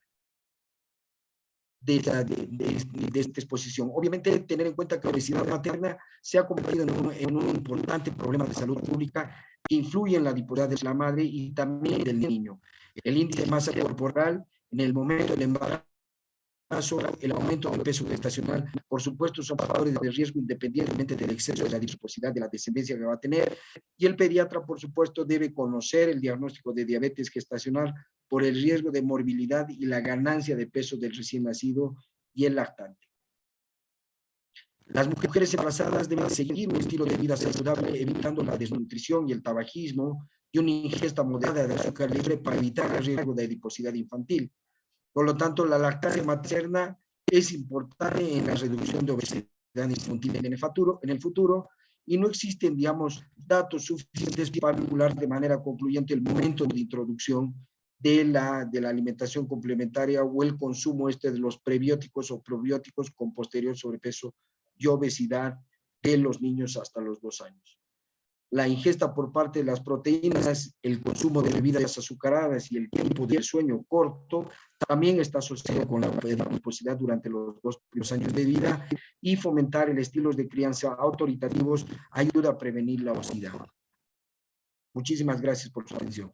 esta exposición? Obviamente, tener en cuenta que la obesidad materna se ha convertido en un importante problema de salud pública que influye en la adiposidad de la madre y también del niño. El índice de masa corporal en el momento del embarazo, el aumento del peso gestacional, por supuesto, son factores de riesgo independientemente del exceso de la adiposidad de la descendencia que va a tener. Y el pediatra, por supuesto, debe conocer el diagnóstico de diabetes gestacional por el riesgo de morbilidad y la ganancia de peso del recién nacido y el lactante. Las mujeres embarazadas deben seguir un estilo de vida saludable, evitando la desnutrición y el tabaquismo y una ingesta moderada de azúcar libre para evitar el riesgo de adiposidad infantil. Por lo tanto, la lactancia materna es importante en la reducción de obesidad infantil en el futuro y no existen, digamos, datos suficientes para vincular de manera concluyente el momento de introducción de la alimentación complementaria o el consumo de los prebióticos o probióticos con posterior sobrepeso y obesidad de los niños hasta los 2 años. La ingesta por parte de las proteínas, el consumo de bebidas azucaradas y el tiempo de sueño corto también está asociado con la adiposidad durante los 2 primeros años de vida y fomentar el estilo de crianza autoritativos ayuda a prevenir la obesidad. Muchísimas gracias por su atención.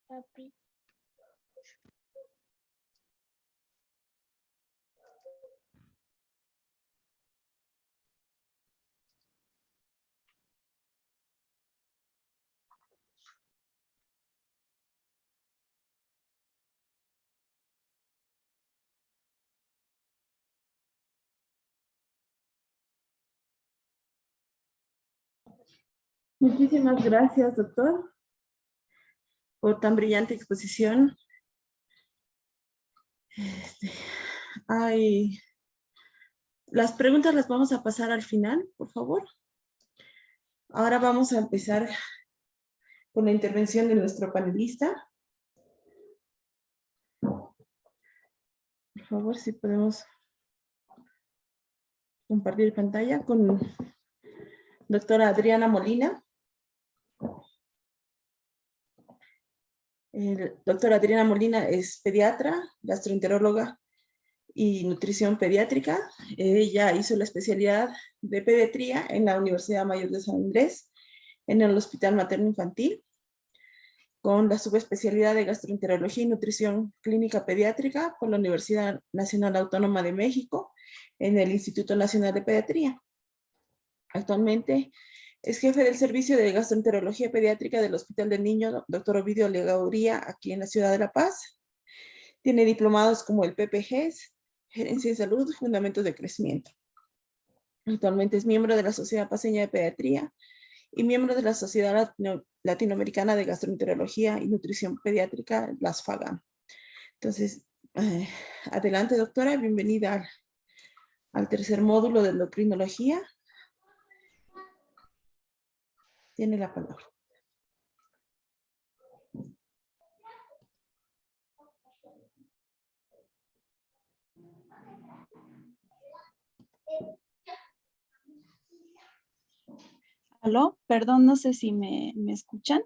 Papi. Muchísimas gracias, doctor, por tan brillante exposición. Las preguntas las vamos a pasar al final, por favor. Ahora vamos a empezar con la intervención de nuestro panelista. Por favor, si podemos compartir pantalla con doctora Adriana Molina. Doctora Adriana Molina es pediatra, gastroenteróloga y nutrición pediátrica. Ella hizo la especialidad de pediatría en la Universidad Mayor de San Andrés, en el Hospital Materno Infantil, con la subespecialidad de gastroenterología y nutrición clínica pediátrica por la Universidad Nacional Autónoma de México, en el Instituto Nacional de Pediatría. Actualmente es jefe del servicio de gastroenterología pediátrica del Hospital del Niño Dr. Ovidio Leguría, aquí en la ciudad de La Paz. Tiene diplomados como el PPGES, Gerencia de Salud, Fundamentos de Crecimiento. Actualmente es miembro de la Sociedad Paceña de Pediatría y miembro de la Sociedad Latinoamericana de Gastroenterología y Nutrición Pediátrica, las FAGAM. Entonces, adelante, doctora, bienvenida al tercer módulo de endocrinología. Tiene la palabra. Aló, perdón, no sé si me escuchan.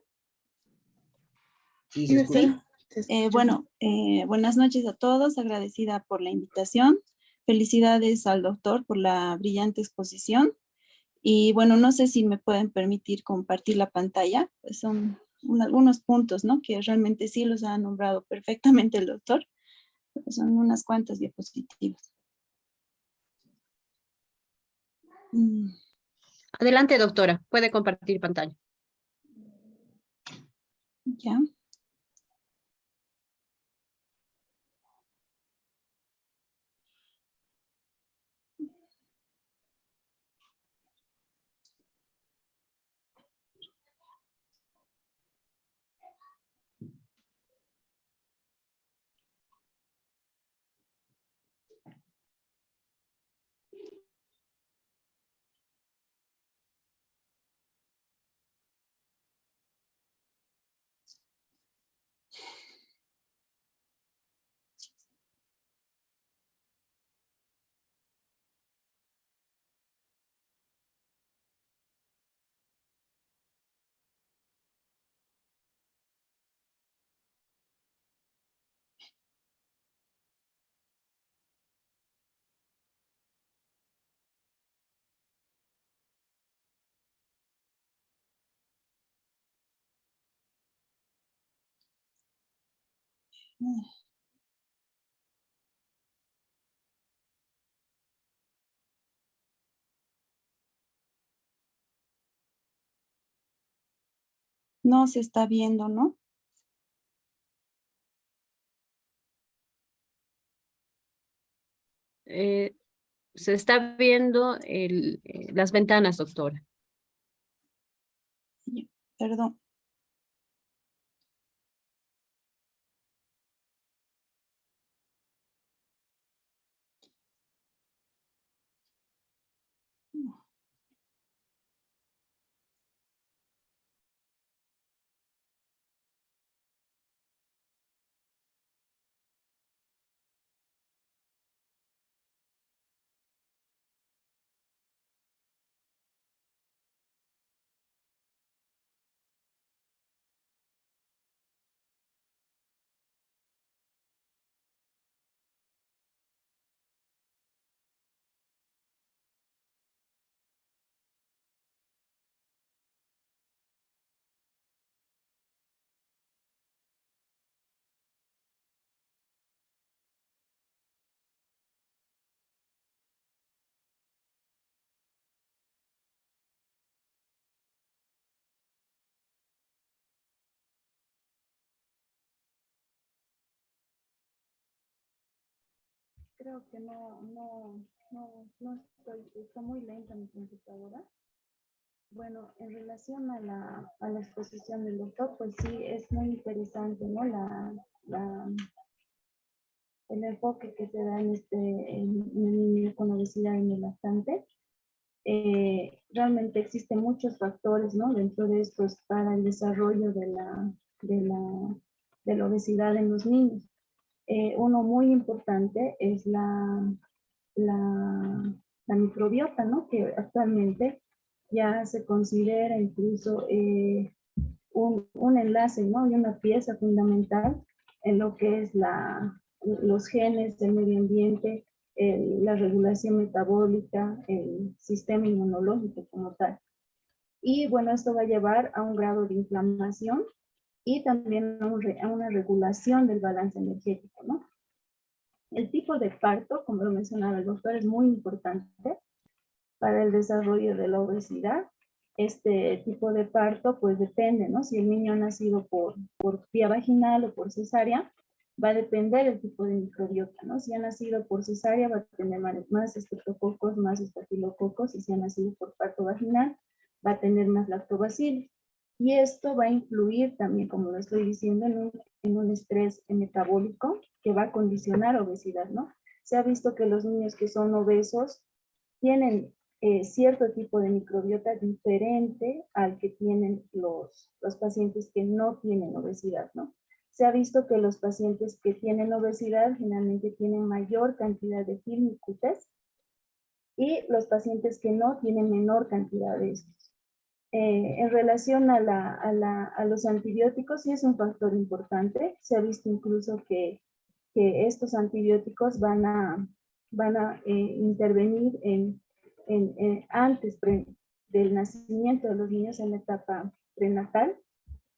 Sí, Sí, se escucha. doctora, se escucha. Buenas noches a todos, agradecida por la invitación. Felicidades al doctor por la brillante exposición. Y bueno, no sé si me pueden permitir compartir la pantalla, pues son algunos puntos, ¿no? Que realmente sí los ha nombrado perfectamente el doctor, pero son unas cuantas diapositivas. Mm, Adelante, doctora. Puede compartir pantalla. ya. No se está viendo, ¿no? Eh, Se está viendo las ventanas, doctora. Ya, perdón. Creo que no está muy lenta mi computadora. Bueno, en relación a la exposición del doctor, pues sí, es muy interesante, ¿no? El enfoque que se da en el niño con obesidad en el lactante. Realmente existen muchos factores, ¿no? Dentro de estos para el desarrollo de la, de la obesidad en los niños. Uno muy importante es la, la microbiota, ¿no? Que actualmente ya se considera incluso un enlace, ¿no? Y una pieza fundamental en lo que es los genes del medio ambiente, la regulación metabólica, el sistema inmunológico como tal. Y bueno, esto va a llevar a un grado de inflamación y también a una regulación del balance energético, ¿no? El tipo de parto, como lo mencionaba el doctor, es muy importante para el desarrollo de la obesidad. Este tipo de parto, pues depende, ¿no? Si el niño ha nacido por vía vaginal o por cesárea, va a depender el tipo de microbiota, ¿no? Si ha nacido por cesárea, va a tener más estreptococos, más estafilococos, y si ha nacido por parto vaginal, va a tener más lactobacilos. Y esto va a influir también, como lo estoy diciendo, en un estrés metabólico que va a condicionar obesidad, ¿no? Se ha visto que los niños que son obesos tienen cierto tipo de microbiota diferente al que tienen los pacientes que no tienen obesidad, ¿no? Se ha visto que los pacientes que tienen obesidad generalmente tienen mayor cantidad de firmicutes y los pacientes que no tienen menor cantidad de estos. En relación a los antibióticos, sí es un factor importante. Se ha visto incluso que estos antibióticos van a intervenir antes del nacimiento de los niños en la etapa prenatal.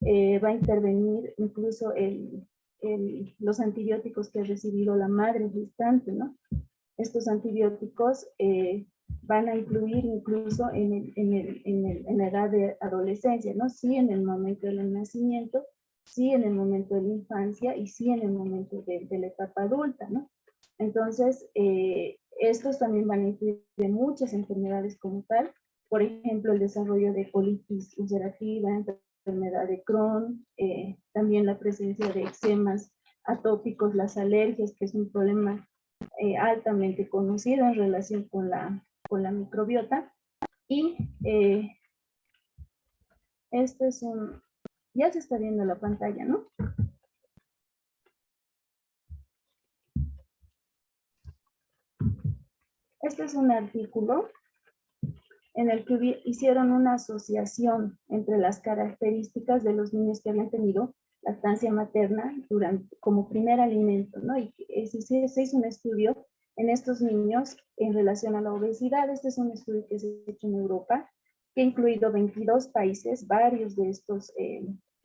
Va a intervenir incluso los antibióticos que ha recibido la madre gestante, ¿no? Estos antibióticos van a influir incluso en la edad de adolescencia, ¿no? Sí en el momento del nacimiento, sí en el momento de la infancia y sí en el momento de la etapa adulta, ¿no? Entonces, estos también van a influir en muchas enfermedades como tal, por ejemplo, el desarrollo de colitis ulcerativa, enfermedad de Crohn, también la presencia de eczemas atópicos, las alergias, que es un problema altamente conocido en relación con la microbiota. Y este es ya se está viendo la pantalla, ¿no? Este es un artículo en el que hicieron una asociación entre las características de los niños que habían tenido lactancia materna como primer alimento, ¿no? Y se hizo un estudio en estos niños en relación a la obesidad. Este es un estudio que se ha hecho en Europa, que ha incluido 22 países, varios de estos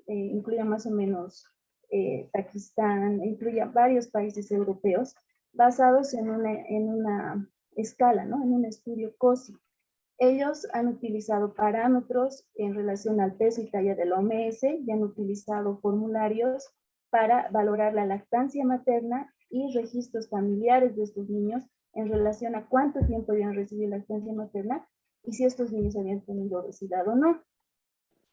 incluyen más o menos Pakistán, incluye varios países europeos, basados en una escala, ¿no? En un estudio COSI. Ellos han utilizado parámetros en relación al peso y talla de la OMS y han utilizado formularios para valorar la lactancia materna y registros familiares de estos niños en relación a cuánto tiempo habían recibido lactancia materna y si estos niños habían tenido obesidad o no.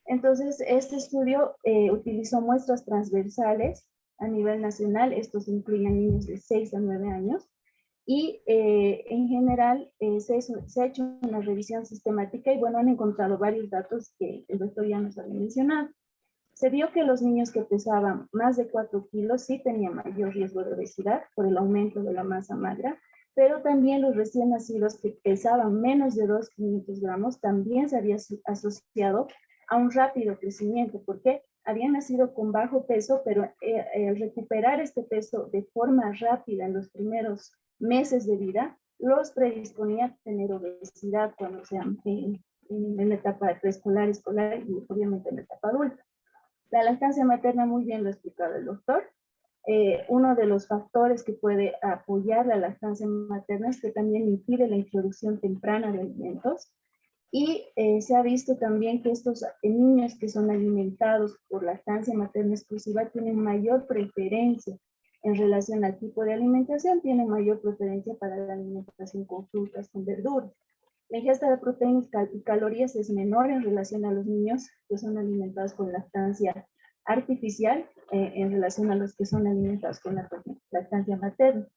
Entonces, este estudio utilizó muestras transversales a nivel nacional. Estos incluyen niños de 6 a 9 años. Y en general se ha hecho una revisión sistemática y bueno, han encontrado varios datos que el doctor ya nos había mencionado. Se vio que los niños que pesaban más de 4 kilos sí tenían mayor riesgo de obesidad por el aumento de la masa magra, pero también los recién nacidos que pesaban menos de 2,500 gramos también se había asociado a un rápido crecimiento, porque habían nacido con bajo peso, pero al recuperar este peso de forma rápida en los primeros meses de vida, los predisponía a tener obesidad cuando sean en la etapa preescolar, escolar y obviamente en la etapa adulta. La lactancia materna, muy bien lo ha explicado el doctor. Uno de los factores que puede apoyar la lactancia materna es que también impide la introducción temprana de alimentos. Y se ha visto también que estos niños que son alimentados por lactancia materna exclusiva tienen mayor preferencia en relación al tipo de alimentación, tienen mayor preferencia para la alimentación con frutas, con verduras. La ingesta de proteínas y calorías es menor en relación a los niños que son alimentados con lactancia artificial en relación a los que son alimentados con la lactancia materna.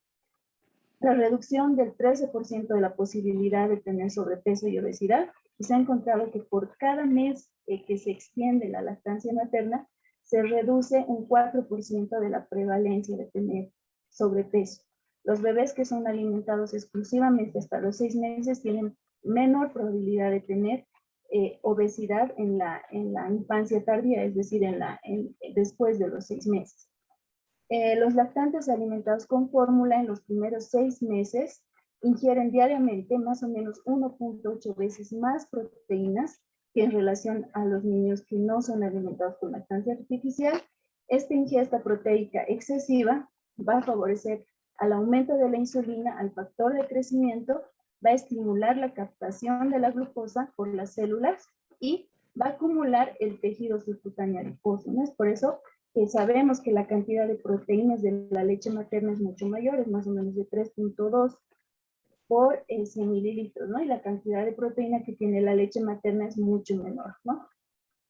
La reducción del 13% de la posibilidad de tener sobrepeso y obesidad, y se ha encontrado que por cada mes que se extiende la lactancia materna, se reduce un 4% de la prevalencia de tener sobrepeso. Los bebés que son alimentados exclusivamente hasta los 6 meses tienen menor probabilidad de tener obesidad en la infancia tardía, es decir, después de los 6 meses. Los lactantes alimentados con fórmula en los primeros 6 meses ingieren diariamente más o menos 1.8 veces más proteínas que en relación a los niños que no son alimentados con lactancia artificial. Esta ingesta proteica excesiva va a favorecer al aumento de la insulina, al factor de crecimiento, va a estimular la captación de la glucosa por las células y va a acumular el tejido subcutáneo adiposo, ¿no? Es por eso que sabemos que la cantidad de proteínas de la leche materna es mucho mayor, es más o menos de 3.2 por 100 mililitros, ¿no? Y la cantidad de proteína que tiene la leche materna es mucho menor, ¿no?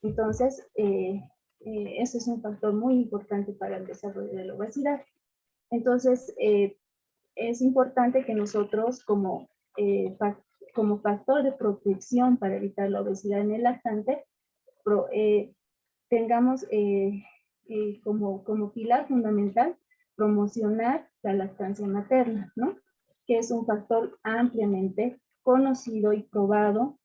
Entonces, ese es un factor muy importante para el desarrollo de la obesidad. Entonces, es importante que nosotros como factor de protección para evitar la obesidad en el lactante, tengamos como pilar fundamental promocionar la lactancia materna, ¿no? Que es un factor ampliamente conocido y probado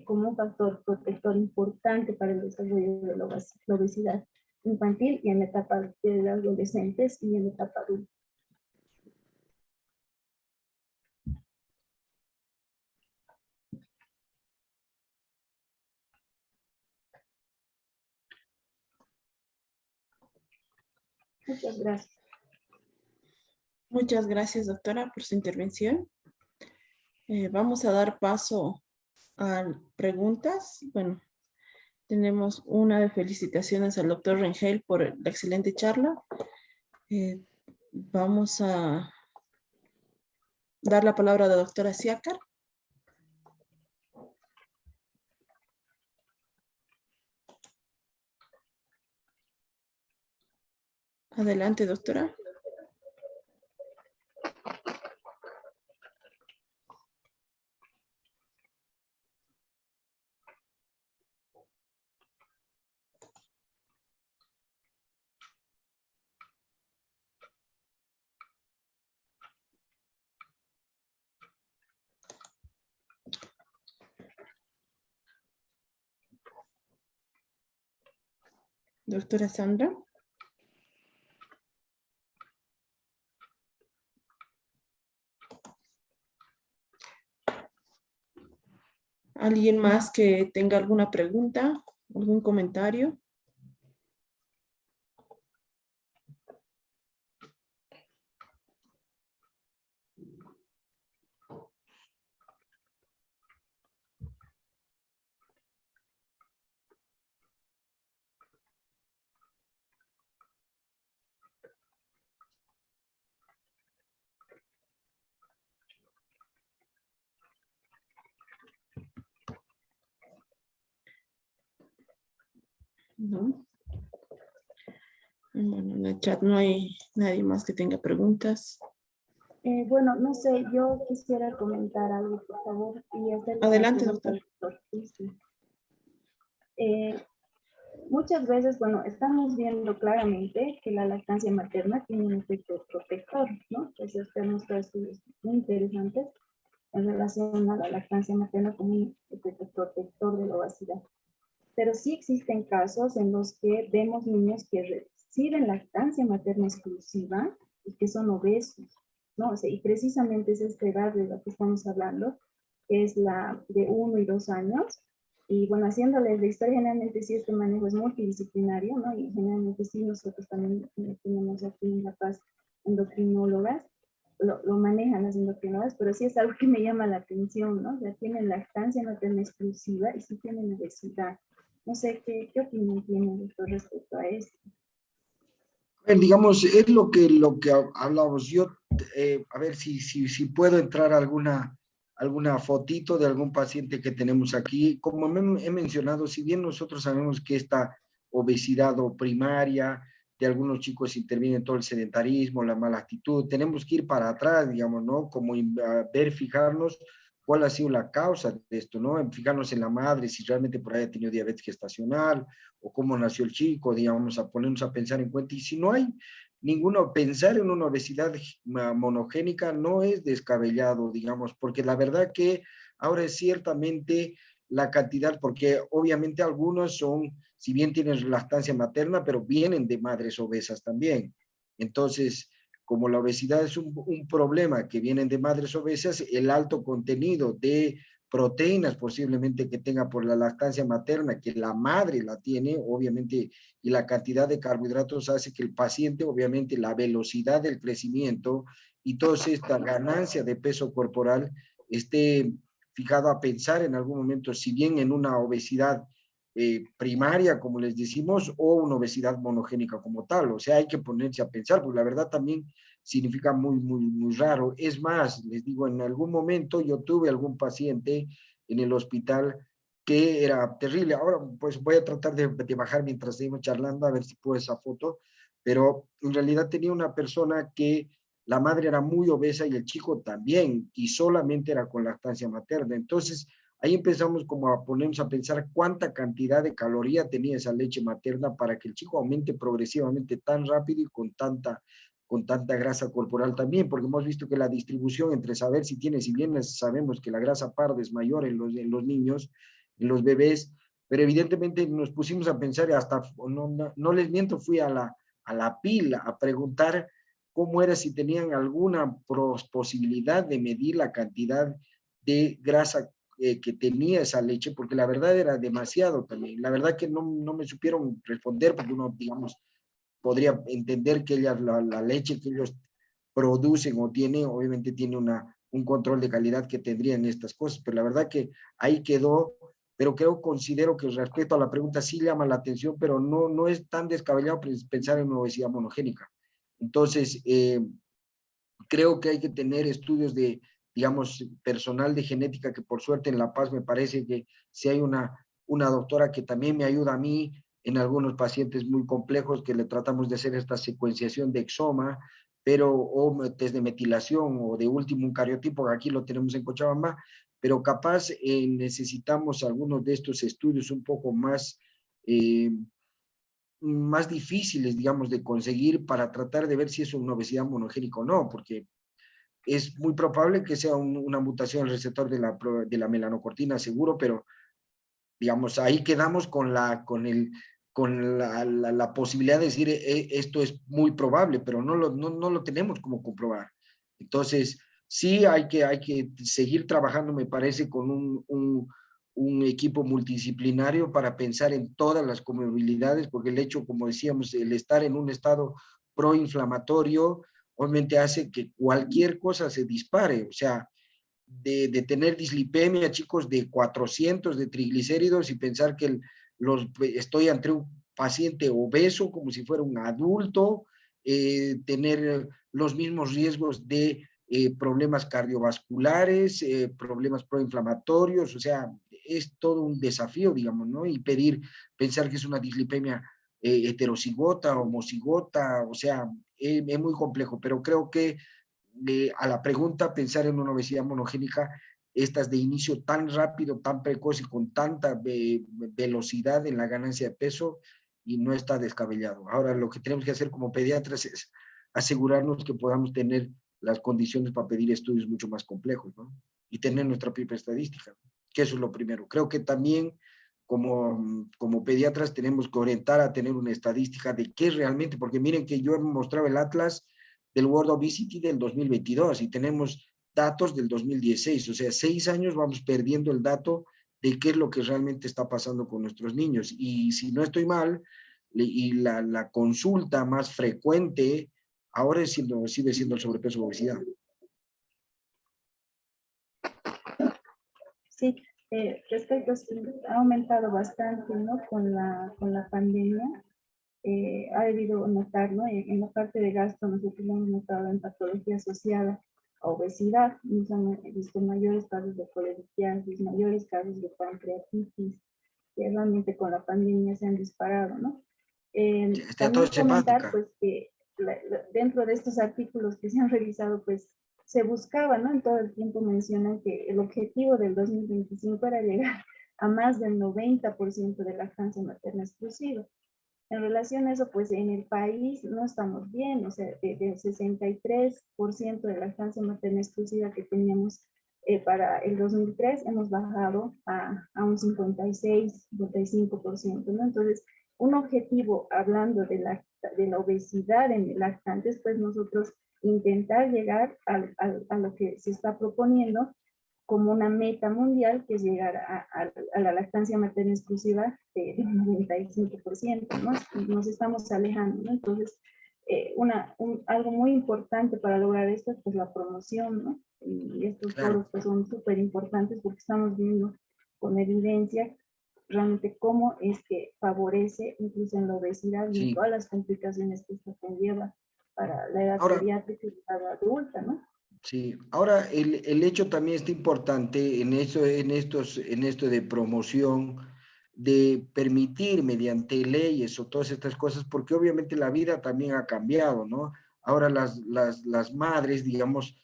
como un factor protector importante para el desarrollo de la obesidad infantil y en la etapa de adolescentes y en la etapa adulta. Muchas gracias. Muchas gracias, doctora, por su intervención. Vamos a dar paso a preguntas. Bueno, tenemos una de felicitaciones al doctor Rengel por la excelente charla. Vamos a dar la palabra a la doctora Siacar. Adelante, doctora. Doctora Sandra. ¿Alguien más que tenga alguna pregunta, algún comentario? No. Bueno, en el chat no hay nadie más que tenga preguntas. Bueno, no sé, yo quisiera comentar algo, por favor. Y hacerle una Adelante, pregunta doctor. al doctor. Sí. Muchas veces, bueno, estamos viendo claramente que la lactancia materna tiene un efecto protector, ¿no? Pues usted mostró estudios muy interesantes en relación a la lactancia materna como un efecto protector de la obesidad. Pero sí existen casos en los que vemos niños que reciben lactancia materna exclusiva y que son obesos, ¿no? O sea, y precisamente es esta edad de la que estamos hablando, que es la de 1 y 2 años. Y bueno, haciéndoles la historia, generalmente sí este manejo es multidisciplinario, ¿no? Y generalmente sí nosotros también tenemos aquí en La Paz endocrinólogas, lo manejan las endocrinólogas, pero sí es algo que me llama la atención, ¿no? O sea, tienen lactancia materna exclusiva y sí tienen obesidad. No sé, ¿qué opinión tienen doctor respecto a esto? Digamos, es lo que hablamos. Yo, a ver si puedo entrar a alguna fotito de algún paciente que tenemos aquí. Como he mencionado, si bien nosotros sabemos que esta obesidad o primaria de algunos chicos interviene todo el sedentarismo, la mala actitud, tenemos que ir para atrás, digamos, ¿no? Como fijarnos cuál ha sido la causa de esto, ¿no? Fijarnos en la madre, si realmente por ahí ha tenido diabetes gestacional, o cómo nació el chico, digamos, a ponernos a pensar en cuenta. Y si no hay pensar en una obesidad monogénica no es descabellado, digamos, porque la verdad que ahora es ciertamente la cantidad, porque obviamente algunos son, si bien tienen lactancia materna, pero vienen de madres obesas también. Entonces, como la obesidad es un problema que vienen de madres obesas, el alto contenido de proteínas posiblemente que tenga por la lactancia materna, que la madre la tiene, obviamente, y la cantidad de carbohidratos hace que el paciente, obviamente, la velocidad del crecimiento y toda esta ganancia de peso corporal esté fijado a pensar en algún momento, si bien en una obesidad primaria, como les decimos, o una obesidad monogénica como tal. O sea, hay que ponerse a pensar, porque la verdad también significa muy raro. Es más, les digo, en algún momento yo tuve algún paciente en el hospital que era terrible. Ahora, pues voy a tratar de bajar mientras seguimos charlando, a ver si puedo esa foto, pero en realidad tenía una persona que la madre era muy obesa y el chico también, y solamente era con lactancia materna. Entonces, ahí empezamos como a ponernos a pensar cuánta cantidad de caloría tenía esa leche materna para que el chico aumente progresivamente tan rápido y con tanta con tanta grasa corporal también, porque hemos visto que la distribución entre saber si tienes, si bien sabemos que la grasa parda es mayor en los niños, en los bebés, pero evidentemente nos pusimos a pensar, y hasta, no les miento, fui a la pila a preguntar cómo era, si tenían alguna posibilidad de medir la cantidad de grasa que tenía esa leche, porque la verdad era demasiado también. La verdad que no me supieron responder, porque uno, digamos, podría entender que la leche que ellos producen o tienen, obviamente tiene un control de calidad que tendrían estas cosas, pero la verdad que ahí quedó, pero considero que respecto a la pregunta sí llama la atención, pero no es tan descabellado pensar en una obesidad monogénica. Entonces, creo que hay que tener estudios de, digamos, personal de genética, que por suerte en La Paz me parece que si hay una doctora que también me ayuda a mí en algunos pacientes muy complejos, que le tratamos de hacer esta secuenciación de exoma, pero, o test de metilación, o de último un cariotipo, aquí lo tenemos en Cochabamba, pero capaz necesitamos algunos de estos estudios un poco más difíciles, digamos, de conseguir, para tratar de ver si es una obesidad monogénica o no, porque es muy probable que sea una mutación del receptor de la melanocortina, seguro, pero digamos, ahí quedamos con la posibilidad de decir esto es muy probable, pero no lo tenemos como comprobar. Entonces, sí hay que seguir trabajando, me parece, con un equipo multidisciplinario para pensar en todas las comorbilidades, porque el hecho, como decíamos, el estar en un estado proinflamatorio, obviamente hace que cualquier cosa se dispare, o sea, de tener dislipemia, chicos, de 400 de triglicéridos, y pensar que estoy ante un paciente obeso como si fuera un adulto, tener los mismos riesgos de problemas cardiovasculares, problemas proinflamatorios, o sea, es todo un desafío, digamos, ¿no? Y pensar que es una dislipemia heterocigota, homocigota, o sea, es muy complejo, pero creo que a la pregunta, pensar en una obesidad monogénica, estas de inicio tan rápido, tan precoz y con tanta velocidad en la ganancia de peso, y no está descabellado. Ahora, lo que tenemos que hacer como pediatras es asegurarnos que podamos tener las condiciones para pedir estudios mucho más complejos, ¿no? Y tener nuestra propia estadística, que eso es lo primero. Creo que también como pediatras tenemos que orientar a tener una estadística de qué realmente, porque miren que yo he mostrado el atlas del World Obesity del 2022 y tenemos datos del 2016, o sea, 6 años vamos perdiendo el dato de qué es lo que realmente está pasando con nuestros niños. Y si no estoy mal, y la consulta más frecuente ahora sigue siendo el sobrepeso o obesidad. Sí, respecto a esto, ha aumentado bastante, ¿no? Con la pandemia. Ha debido notar, ¿no? En la parte de gasto, nosotros lo hemos notado en patología asociada a obesidad. Nos han visto mayores casos de colelitiasis, mayores casos de pancreatitis, que realmente con la pandemia se han disparado, ¿no? También comentar, pues, que dentro de estos artículos que se han revisado, pues, se buscaba, ¿no? En todo el tiempo mencionan que el objetivo del 2025 era llegar a más del 90% de lactancia materna exclusiva. En relación a eso, pues en el país no estamos bien, o sea, del 63% de lactancia materna exclusiva que teníamos para el 2003, hemos bajado a un 56, 55%, ¿no? Entonces, un objetivo, hablando de la obesidad en lactantes, pues nosotros intentar llegar a lo que se está proponiendo como una meta mundial, que es llegar a la lactancia materna exclusiva de un 95%, ¿no? Nos estamos alejando, ¿no? Entonces, algo muy importante para lograr esto es, pues, la promoción, ¿no? Y estos foros, pues, son súper importantes, porque estamos viendo con evidencia realmente cómo es que favorece incluso en la obesidad y en todas las complicaciones que esto conlleva para la edad pediátrica y la edad adulta, ¿no? Sí, ahora el hecho también está importante en esto de promoción, de permitir mediante leyes o todas estas cosas, porque obviamente la vida también ha cambiado, ¿no? Ahora las madres, digamos,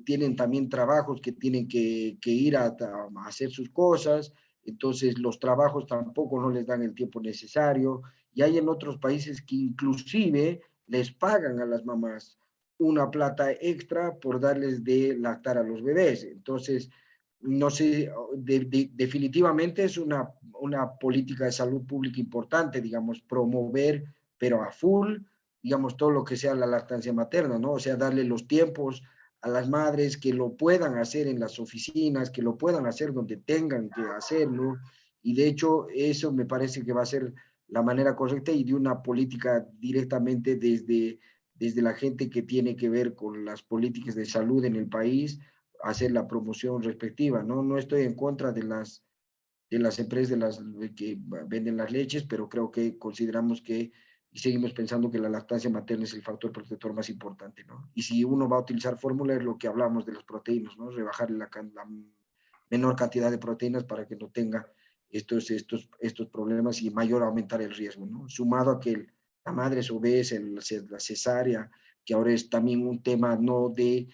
tienen también trabajos que tienen que ir a hacer sus cosas, entonces los trabajos tampoco no les dan el tiempo necesario, y hay en otros países que inclusive les pagan a las mamás una plata extra por darles de lactar a los bebés. Entonces, no sé, definitivamente es una política de salud pública importante, digamos, promover, pero a full, digamos, todo lo que sea la lactancia materna, ¿no? O sea, darle los tiempos a las madres que lo puedan hacer en las oficinas, que lo puedan hacer donde tengan que hacerlo, y de hecho eso me parece que va a ser la manera correcta y de una política directamente desde la gente que tiene que ver con las políticas de salud en el país, hacer la promoción respectiva, ¿no? No estoy en contra de las empresas que venden las leches, pero creo que consideramos que y seguimos pensando que la lactancia materna es el factor protector más importante, ¿no? Y si uno va a utilizar fórmula es lo que hablamos de las proteínas, ¿no? Rebajar la menor cantidad de proteínas para que no tenga estos problemas y mayor aumentar el riesgo, ¿no? Sumado a que la madre es obesa, la cesárea, que ahora es también un tema no de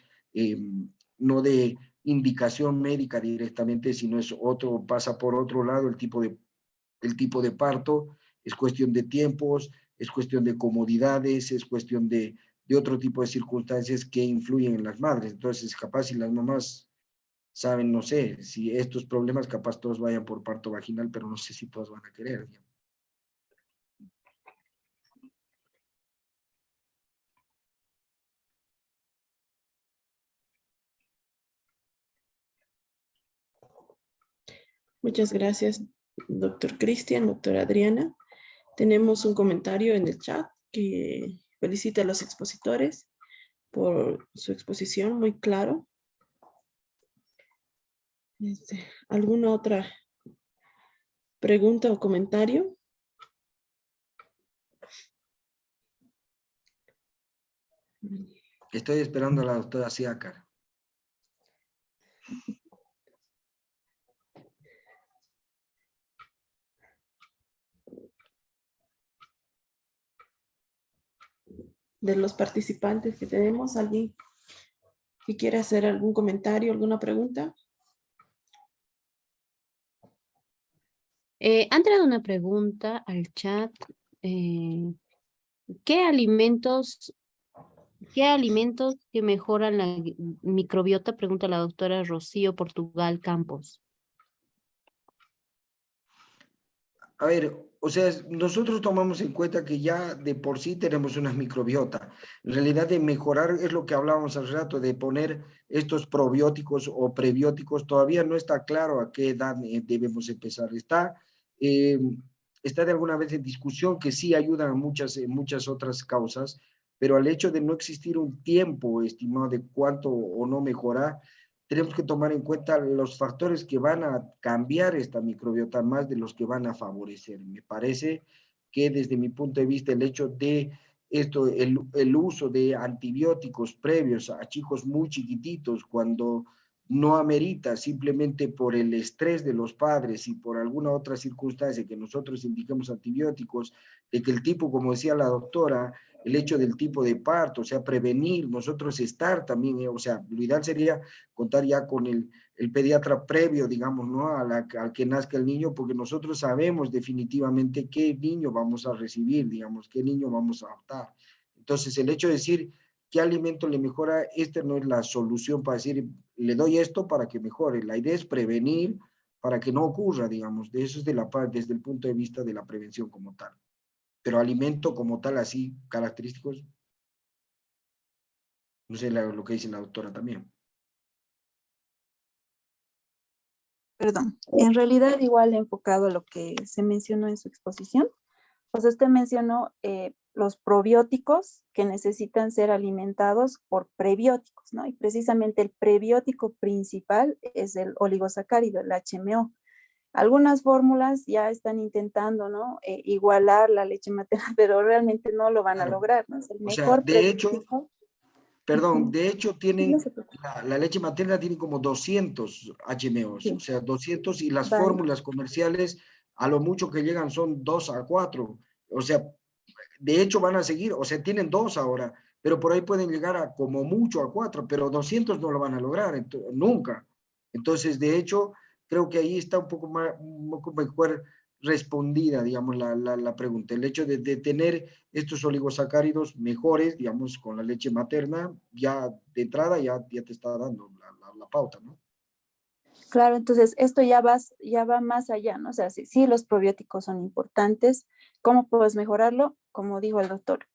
indicación médica directamente, sino es otro, pasa por otro lado el tipo de parto, es cuestión de tiempos, es cuestión de comodidades, es cuestión de otro tipo de circunstancias que influyen en las madres. Entonces, capaz si las mamás saben, no sé, si estos problemas, capaz todos vayan por parto vaginal, pero no sé si todos van a querer. Digamos. Muchas gracias, doctor Cristian, doctora Adriana. Tenemos un comentario en el chat que felicita a los expositores por su exposición muy claro. ¿Alguna otra pregunta o comentario? Estoy esperando a la doctora Siacar. De los participantes que tenemos, ¿alguien que quiera hacer algún comentario, alguna pregunta? Ha entrado una pregunta al chat. ¿Qué alimentos que mejoran la microbiota? Pregunta la doctora Rocío Portugal Campos. A ver, o sea, nosotros tomamos en cuenta que ya de por sí tenemos una microbiota. En realidad de mejorar es lo que hablábamos hace rato, de poner estos probióticos o prebióticos, todavía no está claro a qué edad debemos empezar. Está de alguna vez en discusión que sí ayudan a muchas otras causas, pero al hecho de no existir un tiempo estimado de cuánto o no mejorar, tenemos que tomar en cuenta los factores que van a cambiar esta microbiota más de los que van a favorecer. Me parece que desde mi punto de vista el hecho de el uso de antibióticos previos a chicos muy chiquititos cuando no amerita simplemente por el estrés de los padres y por alguna otra circunstancia que nosotros indiquemos antibióticos, de que el tipo, como decía la doctora, el hecho del tipo de parto, o sea, prevenir, nosotros estar también, o sea, lo ideal sería contar ya con el pediatra previo, digamos, ¿no? Al que nazca el niño, porque nosotros sabemos definitivamente qué niño vamos a recibir, digamos, qué niño vamos a adoptar. Entonces, el hecho de decir qué alimento le mejora, esta no es la solución para decir, le doy esto para que mejore. La idea es prevenir para que no ocurra, digamos, de eso es desde el punto de vista de la prevención como tal. Pero alimento como tal, así, característicos, no sé lo que dice la doctora también. Perdón, en realidad igual enfocado a lo que se mencionó en su exposición, pues usted mencionó los probióticos que necesitan ser alimentados por prebióticos, ¿no? Y precisamente el prebiótico principal es el oligosacárido, el HMO. Algunas fórmulas ya están intentando, ¿no? Igualar la leche materna, pero realmente no lo van a Claro. lograr, ¿no? Es el O sea, mejor de hecho, prebiótico. perdón, de hecho Sí, no se tienen, preocupe. la leche materna tiene como 200 HMOs, Sí. o sea, 200 y las Vale. fórmulas comerciales a lo mucho que llegan son 2 a 4, o sea, de hecho van a seguir, o sea, tienen 2 ahora, pero por ahí pueden llegar a como mucho a 4, pero 200 no lo van a lograr, nunca. Entonces, de hecho, creo que ahí está un poco mejor respondida, digamos, la pregunta. El hecho de tener estos oligosacáridos mejores, digamos, con la leche materna, ya de entrada ya te está dando la pauta, ¿no? Claro, entonces esto ya va más allá, ¿no? O sea, sí los probióticos son importantes. ¿Cómo puedes mejorarlo? Como dijo el doctor,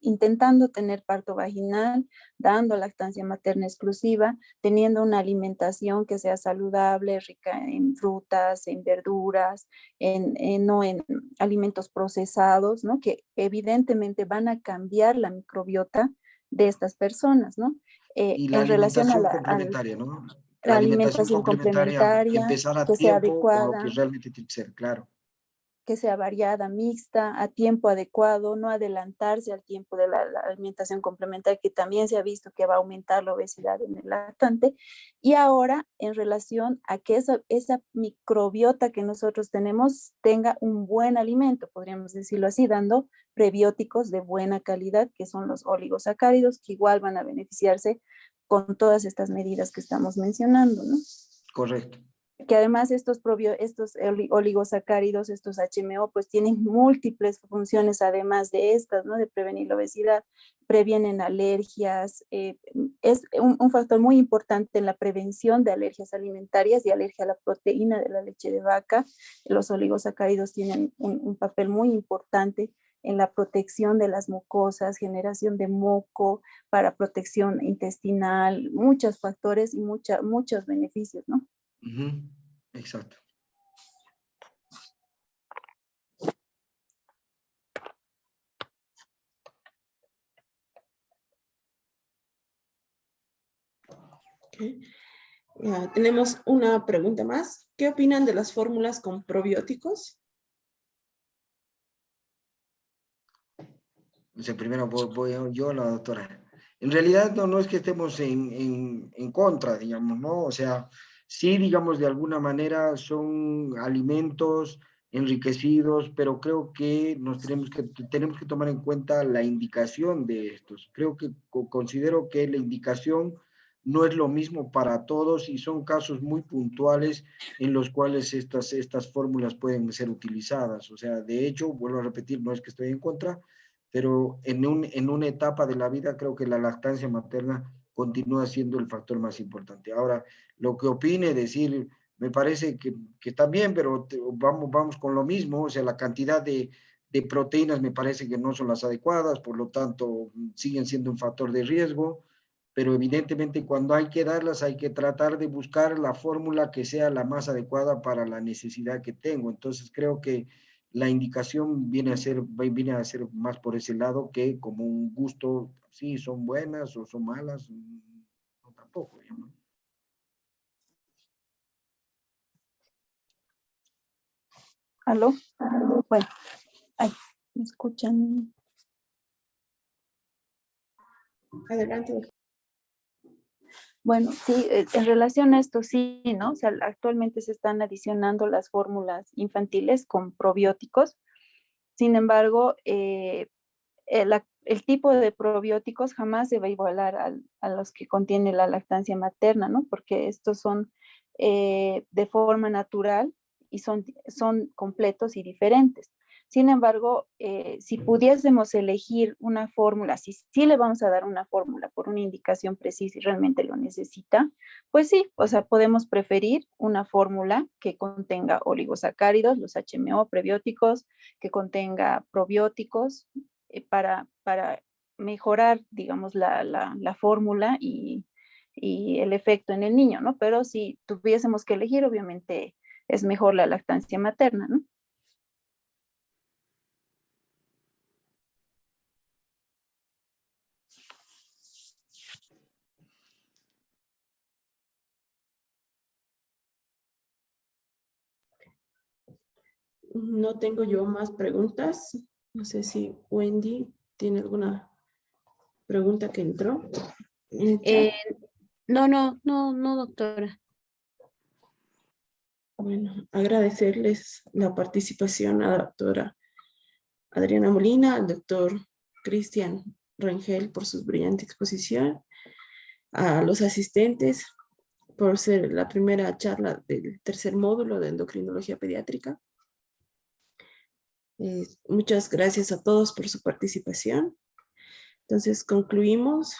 intentando tener parto vaginal, dando lactancia materna exclusiva, teniendo una alimentación que sea saludable, rica en frutas, en verduras, no en alimentos procesados, ¿no? Que evidentemente van a cambiar la microbiota de estas personas, ¿no? Y la En relación a alimentación complementaria, ¿no? La la alimentación alimentación complementaria, complementaria, empezar a que sea tiempo con lo que adecuada, realmente tiene que ser, claro. que sea variada, mixta, a tiempo adecuado, no adelantarse al tiempo de la alimentación complementaria, que también se ha visto que va a aumentar la obesidad en el lactante. Y ahora, en relación a que esa microbiota que nosotros tenemos tenga un buen alimento, podríamos decirlo así, dando prebióticos de buena calidad, que son los oligosacáridos, que igual van a beneficiarse con todas estas medidas que estamos mencionando, ¿no? Correcto. Que además estos oligosacáridos, estos HMO, pues tienen múltiples funciones además de estas, ¿no? De prevenir la obesidad, previenen alergias, es un factor muy importante en la prevención de alergias alimentarias y alergia a la proteína de la leche de vaca. Los oligosacáridos tienen un papel muy importante en la protección de las mucosas, generación de moco, para protección intestinal, muchos factores y muchos beneficios, ¿no? Exacto. Okay. Tenemos una pregunta más. ¿Qué opinan de las fórmulas con probióticos? Entonces, primero voy yo, la doctora. En realidad no es que estemos en contra, digamos, ¿no? O sea, sí, digamos, de alguna manera son alimentos enriquecidos, pero creo que tenemos que tomar en cuenta la indicación de estos. Creo que considero que la indicación no es lo mismo para todos y son casos muy puntuales en los cuales estas fórmulas pueden ser utilizadas. O sea, de hecho, vuelvo a repetir, no es que estoy en contra, pero en una etapa de la vida creo que la lactancia materna continúa siendo el factor más importante. Ahora, lo que opine, decir, me parece que está bien, pero vamos con lo mismo, o sea, la cantidad de proteínas me parece que no son las adecuadas, por lo tanto, siguen siendo un factor de riesgo, pero evidentemente cuando hay que darlas, hay que tratar de buscar la fórmula que sea la más adecuada para la necesidad que tengo. Entonces, creo que la indicación viene a ser más por ese lado que como un gusto, sí, son buenas o son malas, no tampoco, digamos. ¿Aló? Bueno, ay, ¿me escuchan? Adelante. Bueno, sí, en relación a esto sí, ¿no? O sea, actualmente se están adicionando las fórmulas infantiles con probióticos. Sin embargo, el tipo de probióticos jamás se va a igualar a los que contiene la lactancia materna, ¿no? Porque estos son de forma natural y son completos y diferentes. Sin embargo, si pudiésemos elegir una fórmula, si sí le vamos a dar una fórmula por una indicación precisa y realmente lo necesita, pues sí, o sea, podemos preferir una fórmula que contenga oligosacáridos, los HMO, prebióticos, que contenga probióticos, para mejorar, digamos, la fórmula y el efecto en el niño, ¿no? Pero si tuviésemos que elegir, obviamente es mejor la lactancia materna, ¿no? No tengo yo más preguntas. No sé si Wendy tiene alguna pregunta que entró en el chat. No, doctora. Bueno, agradecerles la participación a la doctora Adriana Molina, al doctor Cristian Rangel por su brillante exposición, a los asistentes por ser la primera charla del tercer módulo de endocrinología pediátrica. Muchas gracias a todos por su participación. Entonces concluimos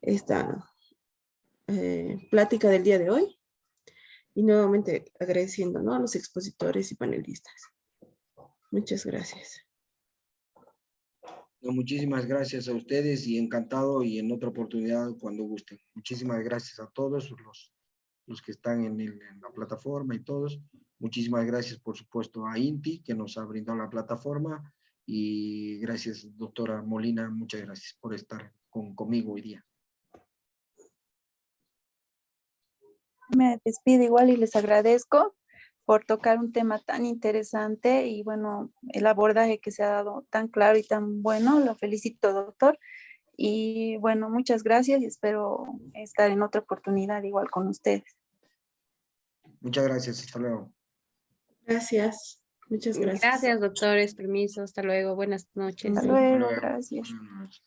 esta plática del día de hoy y nuevamente agradeciendo, ¿no?, a los expositores y panelistas. Muchas gracias. No, muchísimas gracias a ustedes y encantado, y en otra oportunidad cuando gusten. Muchísimas gracias a todos los que están en la plataforma y todos. Muchísimas gracias, por supuesto, a INTI, que nos ha brindado la plataforma, y gracias, doctora Molina, muchas gracias por estar conmigo hoy día. Me despido igual y les agradezco por tocar un tema tan interesante y bueno, el abordaje que se ha dado tan claro y tan bueno. Lo felicito, doctor. Y bueno, muchas gracias y espero estar en otra oportunidad igual con ustedes. Muchas gracias, hasta luego. Gracias. Muchas gracias. Gracias, doctores. Permiso. Hasta luego. Buenas noches. Hasta Hasta luego, luego. gracias. Buenas noches.